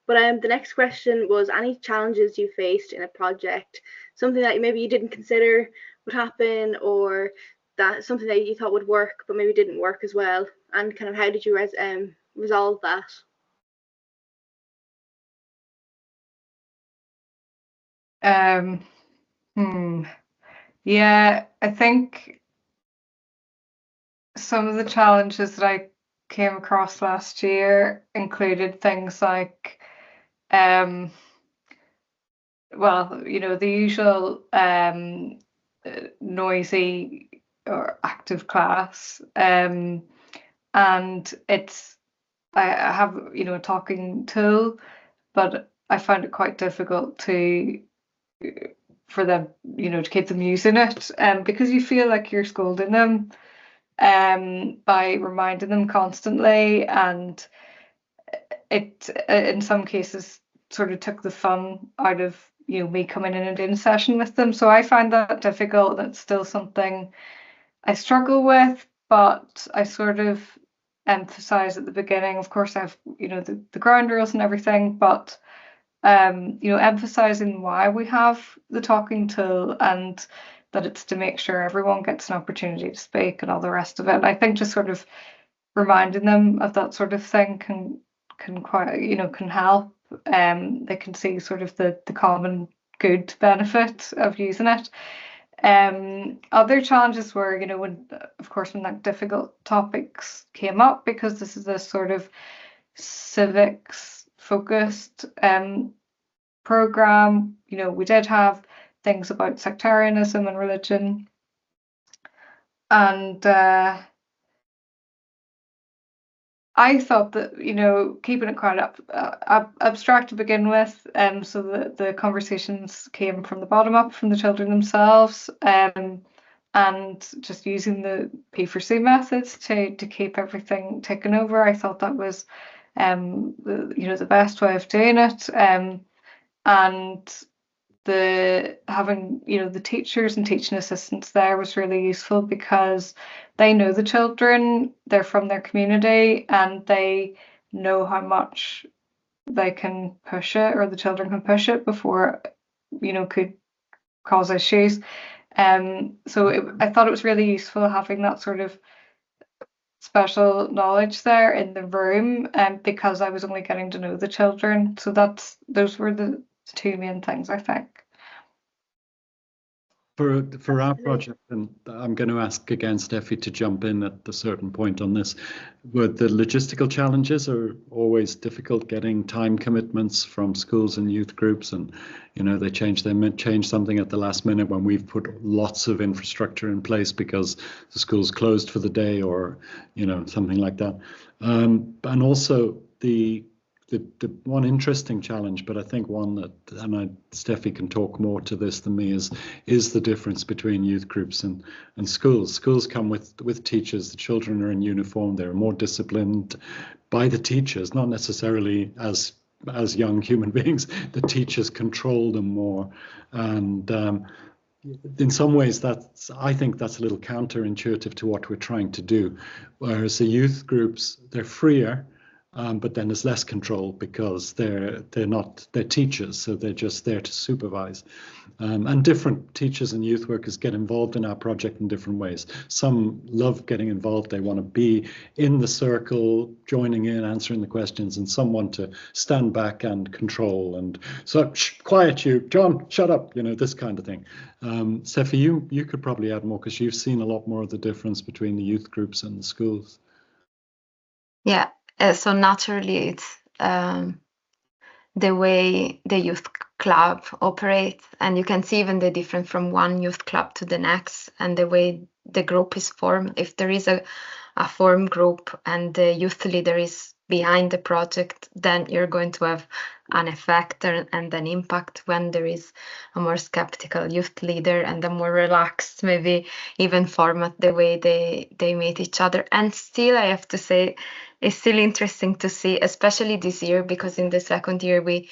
[SPEAKER 2] But the next question was, any challenges you faced in a project, something that maybe you didn't consider would happen, or that something that you thought would work but maybe didn't work as well, and kind of how did you resolve that?
[SPEAKER 6] Yeah, I think some of the challenges that I came across last year included things like the usual noisy or active class, and it's I have, a talking tool, but I find it quite difficult for them, to keep them using it, because you feel like you're scolding them by reminding them constantly, and it in some cases sort of took the fun out of me coming in and doing a session with them. So I find that difficult. That's still something I struggle with, but I sort of emphasize at the beginning. Of course, I have the ground rules and everything, but emphasizing why we have the talking tool and that it's to make sure everyone gets an opportunity to speak and all the rest of it. I think just sort of reminding them of that sort of thing can quite can help. They can see sort of the common good benefit of using it. Other challenges were, when like difficult topics came up, because this is a sort of civics focused program. We did have things about sectarianism and religion, and I thought that keeping it quite abstract to begin with, so that the conversations came from the bottom up, from the children themselves, and just using the P4C methods to keep everything taken over. I thought that was the best way of doing it, and the having the teachers and teaching assistants there was really useful, because they know the children, they're from their community, and they know how much they can push it, or the children can push it before could cause issues. So I thought it was really useful having that sort of special knowledge there in the room, because I was only getting to know the children. So those were the two main things, I think.
[SPEAKER 8] For our project, and I'm going to ask again Steffi to jump in at a certain point on this, but the logistical challenges are always difficult, getting time commitments from schools and youth groups, and they change something at the last minute when we've put lots of infrastructure in place because the school's closed for the day, or something like that. And also the one interesting challenge, but I think one that, and Steffi can talk more to this than me, is the difference between youth groups and schools. Schools come with teachers. The children are in uniform. They're more disciplined by the teachers, not necessarily as young human beings. The teachers control them more, and in some ways I think that's a little counterintuitive to what we're trying to do. Whereas the youth groups, they're freer. But then there's less control, because they're teachers, so they're just there to supervise. And different teachers and youth workers get involved in our project in different ways. Some love getting involved; they want to be in the circle, joining in, answering the questions, and some want to stand back and control. And so, quiet you, John, shut up, this kind of thing. Steffi, you could probably add more, because you've seen a lot more of the difference between the youth groups and the schools.
[SPEAKER 5] Yeah. So naturally, it's the way the youth club operates, and you can see even the difference from one youth club to the next, and the way the group is formed. If there is a formed group and the youth leader is behind the project, then you're going to have an effect and an impact. When there is a more skeptical youth leader and a more relaxed, maybe even format the way they meet each other. And still, I have to say, it's still interesting to see, especially this year, because in the second year we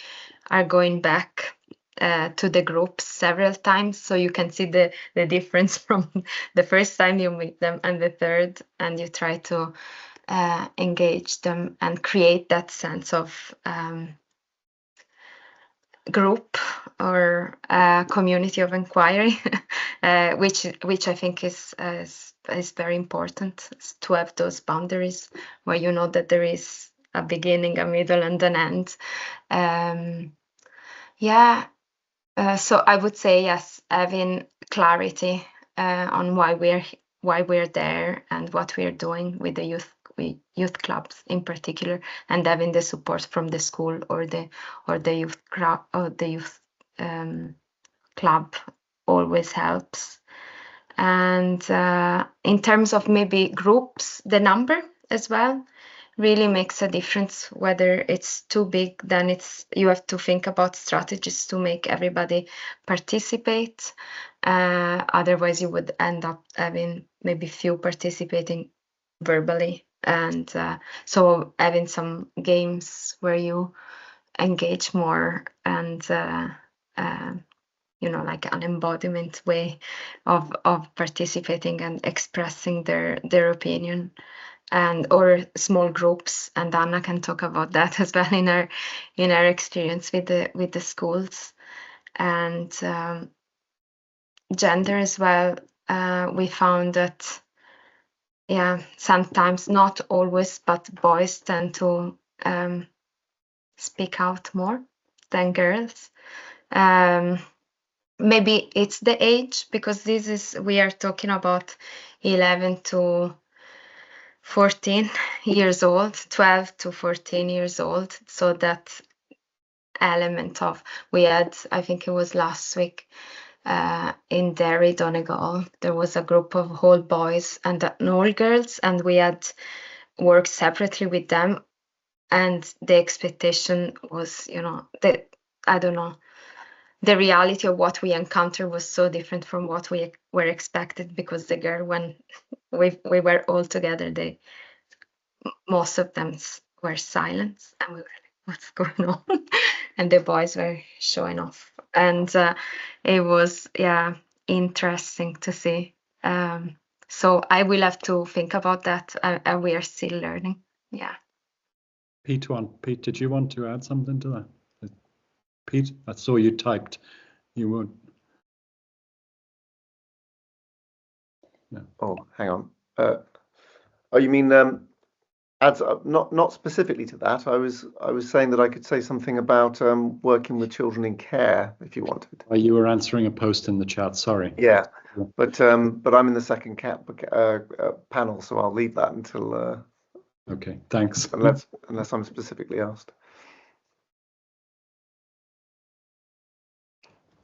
[SPEAKER 5] are going back to the groups several times, so you can see the difference from the first time you meet them and the third, and you try to engage them and create that sense of group or community of inquiry, which I think is very important, to have those boundaries where you know that there is a beginning, a middle, and an end. So I would say yes, having clarity on why we're there and what we're doing with the youth clubs in particular, and having the support from the school or the youth club or the youth club always helps. And in terms of maybe groups, the number as well, really makes a difference. Whether it's too big, then you have to think about strategies to make everybody participate. Otherwise, you would end up having maybe few participating verbally, and so having some games where you engage more and like an embodiment way of participating and expressing their opinion, or small groups, and Anna can talk about that as well in our experience with the schools. And gender as well, we found that sometimes, not always, but boys tend to speak out more than girls. Maybe it's the age, because we are talking about 11 to 14 years old, 12 to 14 years old. So that element of, we had, I think it was last week, in Derry, Donegal, there was a group of all boys and all girls, and we had worked separately with them. And the expectation was, I don't know, the reality of what we encountered was so different from what we were expected, because the girl, when we were all together, most of them were silent, and we were like, what's going on? And the boys were showing off, and it was interesting to see. So I will have to think about that, and we are still learning.
[SPEAKER 8] Pete, did you want to add something to that? Pete, I saw you typed. You would. Yeah.
[SPEAKER 1] Oh, hang on. You mean adds not specifically to that. I was saying that I could say something about working with children in care, if you wanted.
[SPEAKER 8] You were answering a post in the chat. Sorry.
[SPEAKER 1] Yeah, but I'm in the second panel, so I'll leave that until.
[SPEAKER 8] Okay, thanks.
[SPEAKER 1] Unless I'm specifically asked.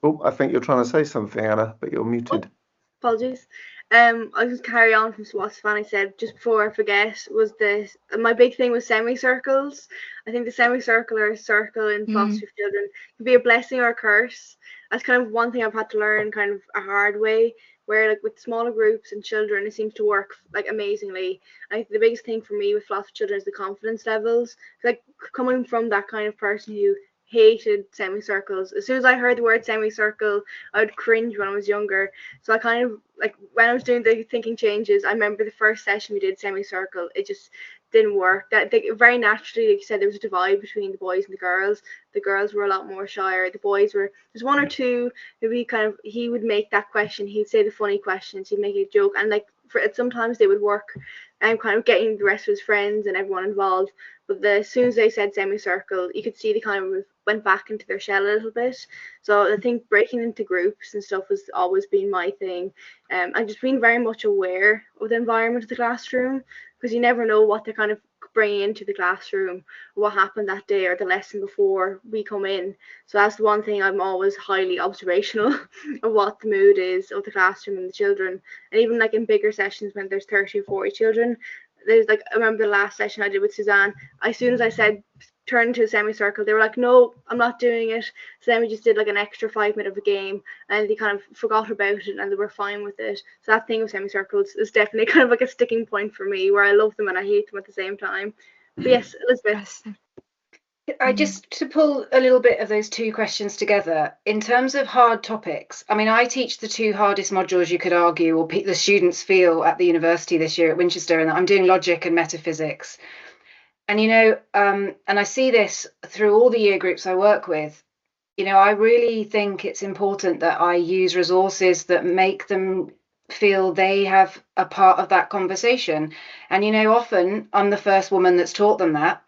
[SPEAKER 1] Oh, I think you're trying to say something, Anna, but you're muted.
[SPEAKER 2] Oh, apologies. I'll just carry on from what Stefania said just before I forget. My big thing was semicircles. I think the semicircular circle in philosophy for children can be a blessing or a curse. That's kind of one thing I've had to learn kind of a hard way, where like with smaller groups and children, it seems to work like amazingly. I think the biggest thing for me with philosophy for children is the confidence levels. Like coming from that kind of person who hated semicircles. As soon as I heard the word semicircle, I would cringe when I was younger. So I kind of, like, when I was doing the thinking changes, I remember the first session we did semicircle, it just didn't work. Very naturally, like you said, there was a divide between the boys and the girls. The girls were a lot more shyer. The boys were, there's one or two who he would make that question, he'd say the funny questions, he'd make a joke, and like sometimes they would work, and kind of getting the rest of his friends and everyone involved. But as soon as they said semicircle, you could see they kind of went back into their shell a little bit. So I think breaking into groups and stuff has always been my thing. And just being very much aware of the environment of the classroom, because you never know what they're kind of bringing into the classroom, what happened that day or the lesson before we come in. So that's the one thing, I'm always highly observational of what the mood is of the classroom and the children. And even like in bigger sessions when there's 30 or 40 children, there's like, I remember the last session I did with Suzanne, as soon as I said turn into a semicircle, they were like, no, I'm not doing it. So then we just did like an extra 5 minutes of a game, and they kind of forgot about it and they were fine with it. So that thing of semicircles is definitely kind of like a sticking point for me, where I love them and I hate them at the same time. But yes, Elizabeth.
[SPEAKER 9] Just to pull a little bit of those two questions together, in terms of hard topics, I mean, I teach the two hardest modules you could argue, or the students feel at the university this year at Winchester, and I'm doing logic and metaphysics. And, and I see this through all the year groups I work with. I really think it's important that I use resources that make them feel they have a part of that conversation. And, often I'm the first woman that's taught them that.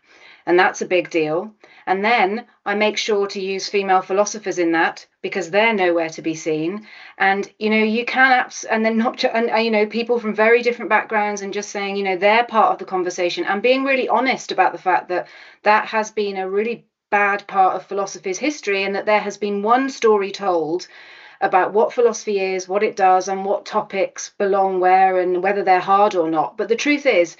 [SPEAKER 9] And that's a big deal. And then I make sure to use female philosophers in that, because they're nowhere to be seen. And, you can, and then not, and, people from very different backgrounds, and just saying, they're part of the conversation, and being really honest about the fact that that has been a really bad part of philosophy's history, and that there has been one story told about what philosophy is, what it does, and what topics belong where, and whether they're hard or not. But the truth is,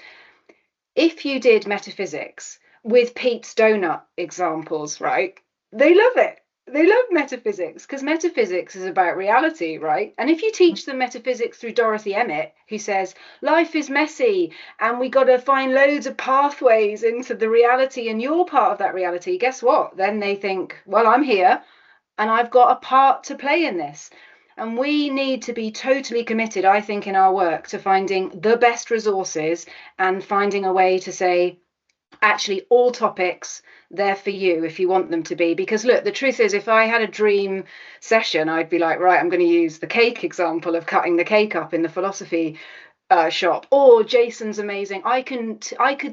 [SPEAKER 9] if you did metaphysics with Pete's donut examples, right, they love it. They love metaphysics because metaphysics is about reality, right? And if you teach them metaphysics through Dorothy Emmett, who says life is messy and we got to find loads of pathways into the reality and you're part of that reality, guess what? Then they think, well, I'm here and I've got a part to play in this. And we need to be totally committed, I think, in our work to finding the best resources and finding a way to say, actually, all topics, they're for you if you want them to be. Because look, the truth is, if I had a dream session, I'd be like, right, I'm going to use the cake example of cutting the cake up in the philosophy shop, or Jason's amazing. I could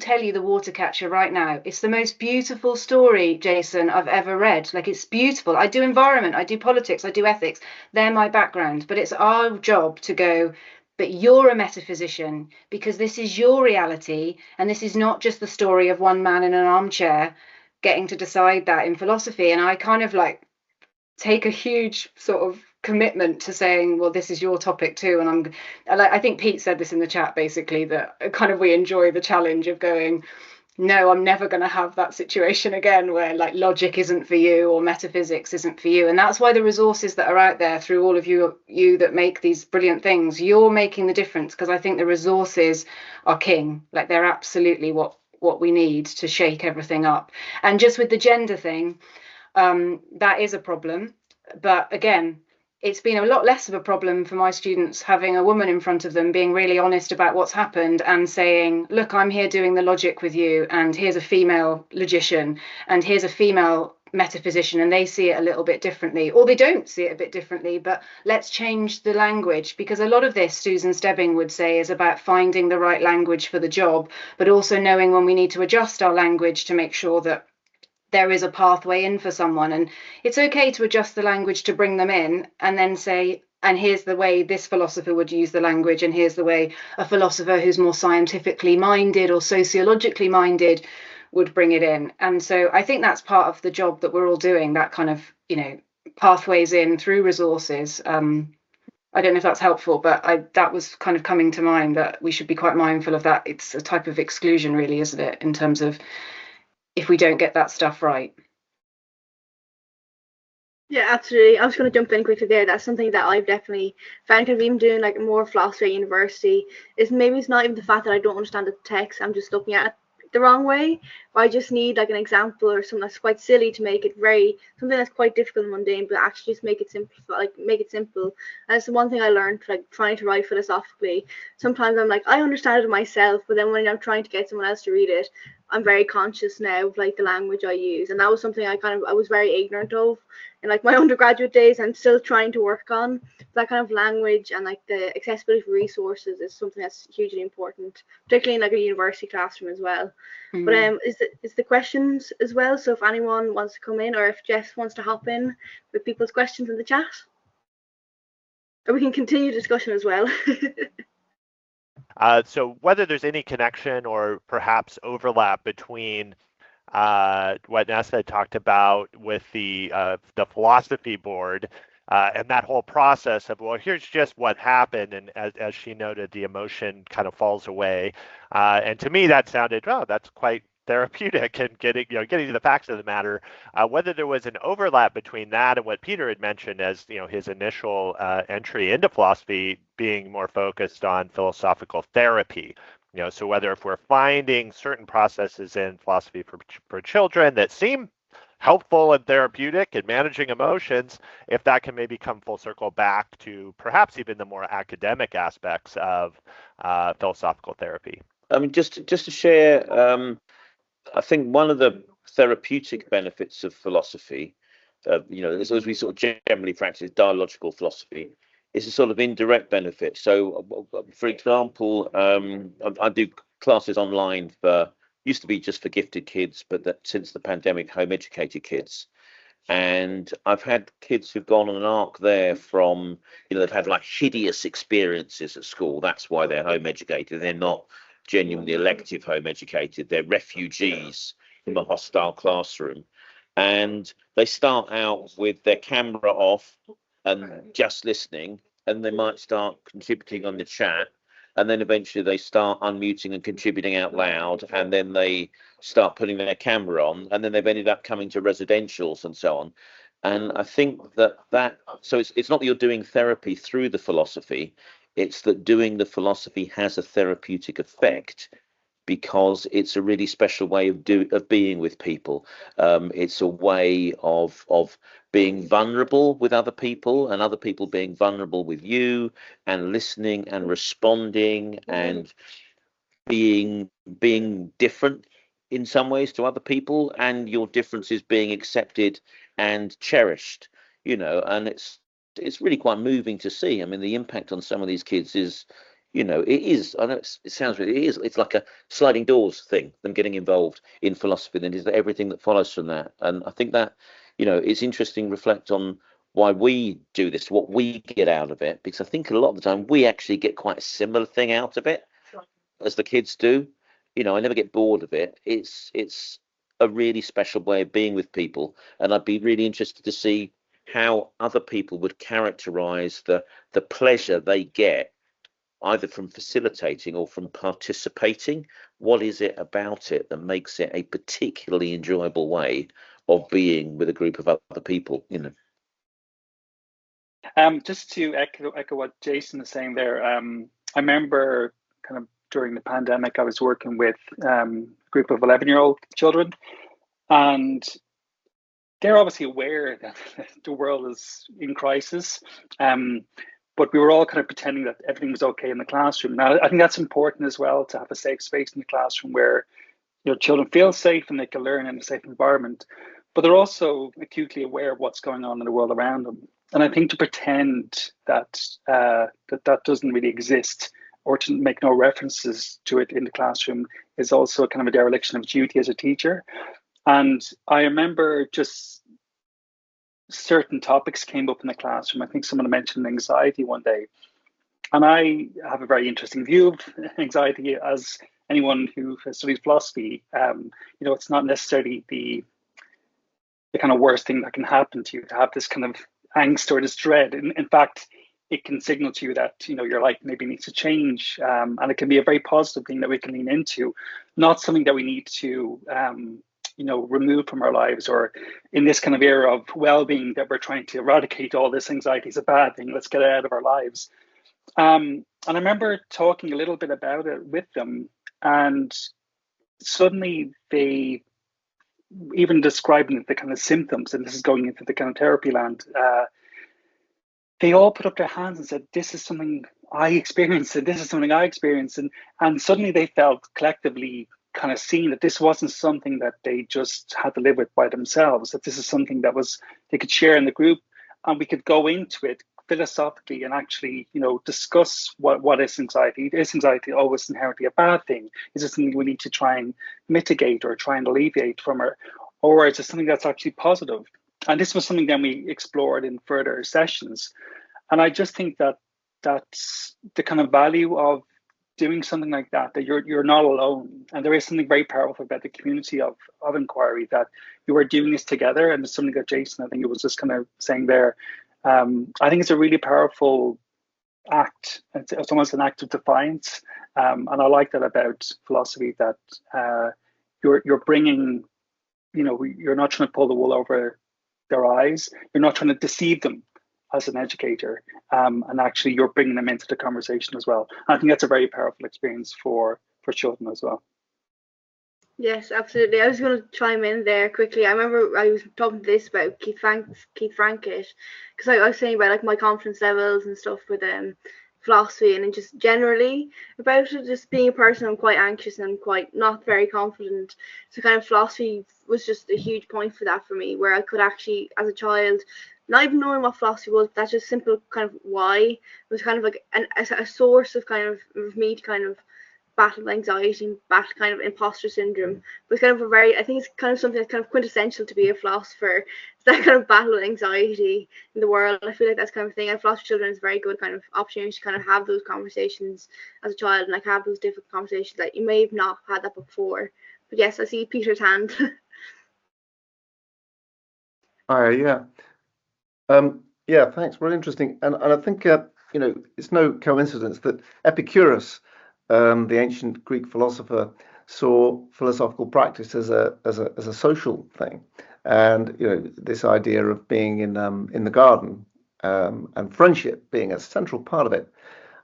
[SPEAKER 9] tell you the water catcher right now. It's the most beautiful story, Jason, I've ever read. Like, it's beautiful. I do environment, I do politics, I do ethics. They're my background. But it's our job to go, but you're a metaphysician because this is your reality, and this is not just the story of one man in an armchair getting to decide that in philosophy. And I kind of like take a huge sort of commitment to saying, well, this is your topic too. And I think Pete said this in the chat, basically, that kind of we enjoy the challenge of going, no, I'm never going to have that situation again where like logic isn't for you or metaphysics isn't for you. And that's why the resources that are out there through all of you that make these brilliant things, you're making the difference, because I think the resources are king. Like, they're absolutely what we need to shake everything up. And just with the gender thing, that is a problem. But again, it's been a lot less of a problem for my students having a woman in front of them being really honest about what's happened and saying, look, I'm here doing the logic with you, and here's a female logician, and here's a female metaphysician, and they see it a little bit differently, or they don't see it a bit differently, but let's change the language. Because a lot of this, Susan Stebbing would say, is about finding the right language for the job, but also knowing when we need to adjust our language to make sure that there is a pathway in for someone. And it's okay to adjust the language to bring them in and then say, and here's the way this philosopher would use the language, and here's the way a philosopher who's more scientifically minded or sociologically minded would bring it in. And so I think that's part of the job that we're all doing, that kind of, pathways in through resources. I don't know if that's helpful, but that was kind of coming to mind, that we should be quite mindful of that. It's a type of exclusion, really, isn't it, in terms of if we don't get that stuff right.
[SPEAKER 2] Yeah, absolutely. I was going to jump in quickly there. That's something that I've definitely found, kind of even doing like more philosophy at university, is maybe it's not even the fact that I don't understand the text, I'm just looking at it the wrong way, but I just need like an example or something that's quite silly to make it something that's quite difficult and mundane, but actually just make it simple. And it's the one thing I learned, like trying to write philosophically. Sometimes I'm like, I understand it myself, but then when I'm trying to get someone else to read it, I'm very conscious now of like the language I use, and that was something I was very ignorant of in like my undergraduate days. I'm still trying to work on that kind of language, and like the accessibility for resources is something that's hugely important, particularly in like a university classroom as well. But is the questions as well, so if anyone wants to come in, or if Jess wants to hop in with people's questions in the chat, or we can continue discussion as well.
[SPEAKER 11] So whether there's any connection or perhaps overlap between what Neasa talked about with the philosophy board and that whole process of, well, here's just what happened, and as she noted, the emotion kind of falls away, and to me that sounded, oh, that's quite therapeutic and getting to the facts of the matter. Whether there was an overlap between that and what Peter had mentioned as his initial entry into philosophy being more focused on philosophical therapy. So whether if we're finding certain processes in philosophy for children that seem helpful and therapeutic in managing emotions, if that can maybe come full circle back to perhaps even the more academic aspects of philosophical therapy.
[SPEAKER 10] I mean, just to share, I think one of the therapeutic benefits of philosophy, as we sort of generally practice dialogical philosophy, is a sort of indirect benefit. So, for example, I do classes online used to be just for gifted kids, but that since the pandemic, home educated kids. And I've had kids who've gone on an arc there from, they've had like hideous experiences at school. That's why they're home educated. They're not genuinely elective home educated. They're refugees from a hostile classroom. And they start out with their camera off and just listening, and they might start contributing on the chat. and then eventually they start unmuting and contributing out loud, and then they start putting their camera on, and then they've ended up coming to residentials and so on. And I think that so it's not that you're doing therapy through the philosophy, it's that doing the philosophy has a therapeutic effect, because it's a really special way of being with people. It's a way of being vulnerable with other people, and other people being vulnerable with you, and listening and responding, and being different in some ways to other people, and your differences being accepted and cherished, and it's really quite moving to see. I mean, the impact on some of these kids is, it is, I know it sounds really, it is, it's like a sliding doors thing, them getting involved in philosophy, then is everything that follows from that. And I think that, it's interesting to reflect on why we do this, what we get out of it, because I think a lot of the time we actually get quite a similar thing out of it as the kids do. I never get bored of it. It's a really special way of being with people, and I'd be really interested to see how other people would characterize the pleasure they get either from facilitating or from participating. What is it about it that makes it a particularly enjoyable way of being with a group of other people?
[SPEAKER 4] Just to echo what Jason is saying there, I remember kind of during the pandemic, I was working with a group of 11-year-old children, and they're obviously aware that the world is in crisis, but we were all kind of pretending that everything was okay in the classroom. Now, I think that's important as well, to have a safe space in the classroom where children feel safe and they can learn in a safe environment, but they're also acutely aware of what's going on in the world around them. And I think to pretend that that doesn't really exist, or to make no references to it in the classroom, is also kind of a dereliction of duty as a teacher. And I remember just certain topics came up in the classroom. I think someone mentioned anxiety one day. And I have a very interesting view of anxiety, as anyone who has studied philosophy. It's not necessarily the kind of worst thing that can happen to you, to have this kind of angst or this dread. In fact, it can signal to you that your life maybe needs to change, and it can be a very positive thing that we can lean into, not something that we need to remove from our lives, or in this kind of era of well-being that we're trying to eradicate all this anxiety is a bad thing, let's get it out of our lives. And I remember talking a little bit about it with them, and suddenly they, even describing the kind of symptoms, and this is going into the kind of therapy land, they all put up their hands and said, this is something I experienced, and this is something I experienced. And suddenly they felt collectively kind of seen, that this wasn't something that they just had to live with by themselves, that this is something that they could share in the group, and we could go into it philosophically and actually, discuss what is anxiety. Is anxiety always inherently a bad thing? Is it something we need to try and mitigate or try and alleviate from her? Or is it something that's actually positive? And this was something then we explored in further sessions. And I just think that that's the kind of value of doing something like that, that you're not alone. And there is something very powerful about the community of inquiry, that you are doing this together. And it's something that Jason, I think it was just kind of saying there. I think it's a really powerful act. It's almost an act of defiance. And I like that about philosophy, that you're bringing, you're not trying to pull the wool over their eyes. You're not trying to deceive them as an educator, and actually you're bringing them into the conversation as well. I think that's a very powerful experience for children as well.
[SPEAKER 2] Yes, absolutely. I was going to chime in there quickly. I remember I was talking to this about Keith Frankish, because I was saying about like my confidence levels and stuff with philosophy, and just generally about it, just being a person, I'm quite anxious and quite not very confident. So kind of philosophy was just a huge point for that for me, where I could actually, as a child, not even knowing what philosophy was, but that's just simple kind of why, was kind of like a source of kind of me to kind of battle anxiety, battle kind of imposter syndrome. But it's kind of I think it's kind of something that's kind of quintessential to be a philosopher. It's that kind of battle of anxiety in the world. I feel like that's kind of thing. And philosophy children is a very good kind of opportunity to kind of have those conversations as a child, and like have those difficult conversations that you may have not had that before. But yes, I see Peter's hand.
[SPEAKER 1] Hi, yeah. Yeah, thanks. Really interesting. And I think it's no coincidence that Epicurus, the ancient Greek philosopher, saw philosophical practice as a social thing, and this idea of being in the garden, and friendship being a central part of it.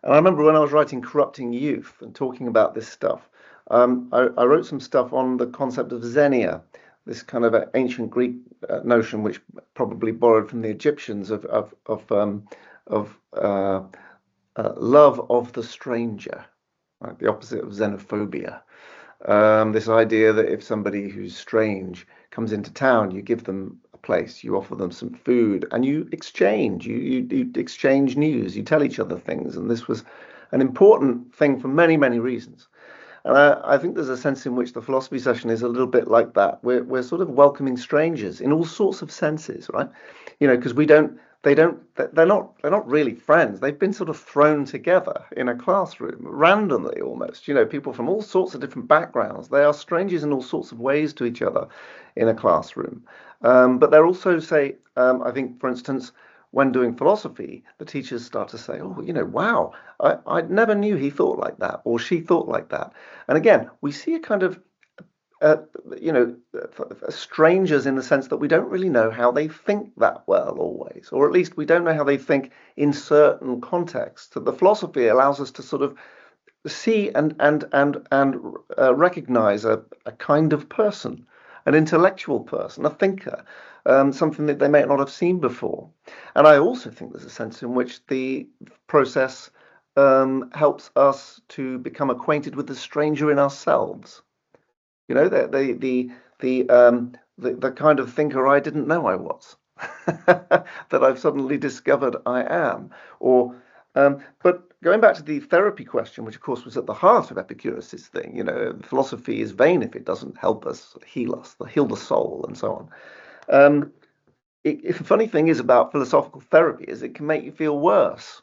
[SPEAKER 1] And I remember when I was writing Corrupting Youth and talking about this stuff, I wrote some stuff on the concept of xenia, this kind of ancient Greek notion, which probably borrowed from the Egyptians of love of the stranger, right? The opposite of xenophobia. This idea that if somebody who's strange comes into town, you give them a place, you offer them some food, and you exchange. You exchange news. You tell each other things, and this was an important thing for many, many reasons. And I think there's a sense in which the philosophy session is a little bit like that. We're sort of welcoming strangers in all sorts of senses, right? Because they're not really friends. They've been sort of thrown together in a classroom randomly almost. People from all sorts of different backgrounds. They are strangers in all sorts of ways to each other in a classroom. But they're also, say, I think, for instance, when doing philosophy, the teachers start to say, oh, wow, I never knew he thought like that or she thought like that. And again, we see a kind of, strangers in the sense that we don't really know how they think that well always, or at least we don't know how they think in certain contexts. So the philosophy allows us to sort of see and recognize a kind of person, an intellectual person, a thinker, something that they may not have seen before. And I also think there's a sense in which the process helps us to become acquainted with the stranger in ourselves. The kind of thinker I didn't know I was, that I've suddenly discovered I am. But going back to the therapy question, which of course was at the heart of Epicurus' thing, philosophy is vain if it doesn't help us, heal the soul, and so on. The funny thing is about philosophical therapy is it can make you feel worse,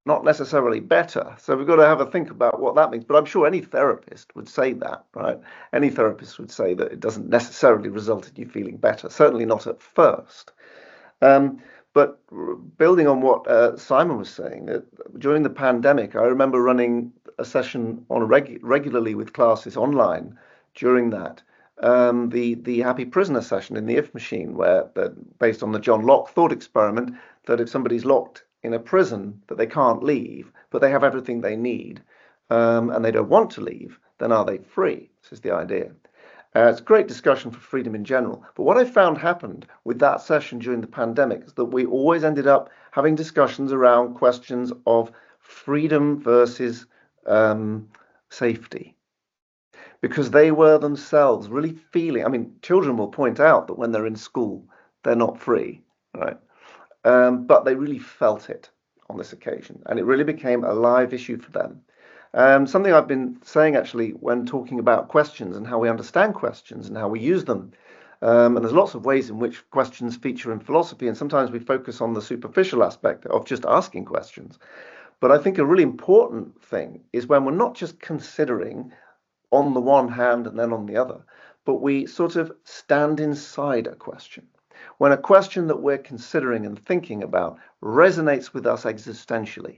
[SPEAKER 1] not necessarily better. So we've got to have a think about what that means. But I'm sure any therapist would say that, right? Any therapist would say that it doesn't necessarily result in you feeling better, certainly not at first. But building on what Simon was saying, during the pandemic, I remember running a session on regularly with classes online during that. The Happy Prisoner session in the If machine, where based on the John Locke thought experiment, that if somebody's locked in a prison that they can't leave, but they have everything they need, and they don't want to leave, then are they free? This is the idea. It's a great discussion for freedom in general. But what I found happened with that session during the pandemic is that we always ended up having discussions around questions of freedom versus safety. Because they were themselves really feeling, children will point out that when they're in school, they're not free, right? But they really felt it on this occasion, and it really became a live issue for them. Something I've been saying actually when talking about questions and how we understand questions and how we use them. And there's lots of ways in which questions feature in philosophy, and sometimes we focus on the superficial aspect of just asking questions. But I think a really important thing is when we're not just considering on the one hand and then on the other, but we sort of stand inside a question. When a question that we're considering and thinking about resonates with us existentially.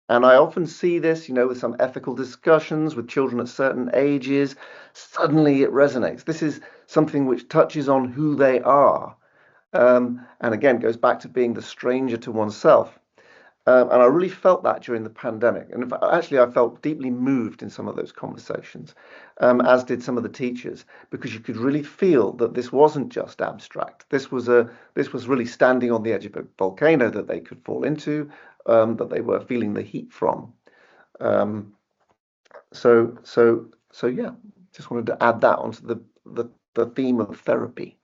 [SPEAKER 1] And I often see this, with some ethical discussions with children at certain ages, suddenly it resonates. This is something which touches on who they are. And again, goes back to being the stranger to oneself. And I really felt that during the pandemic. And actually, I felt deeply moved in some of those conversations, as did some of the teachers, because you could really feel that this wasn't just abstract. This was really standing on the edge of a volcano that they could fall into, that they were feeling the heat from. So yeah, just wanted to add that onto the theme of therapy.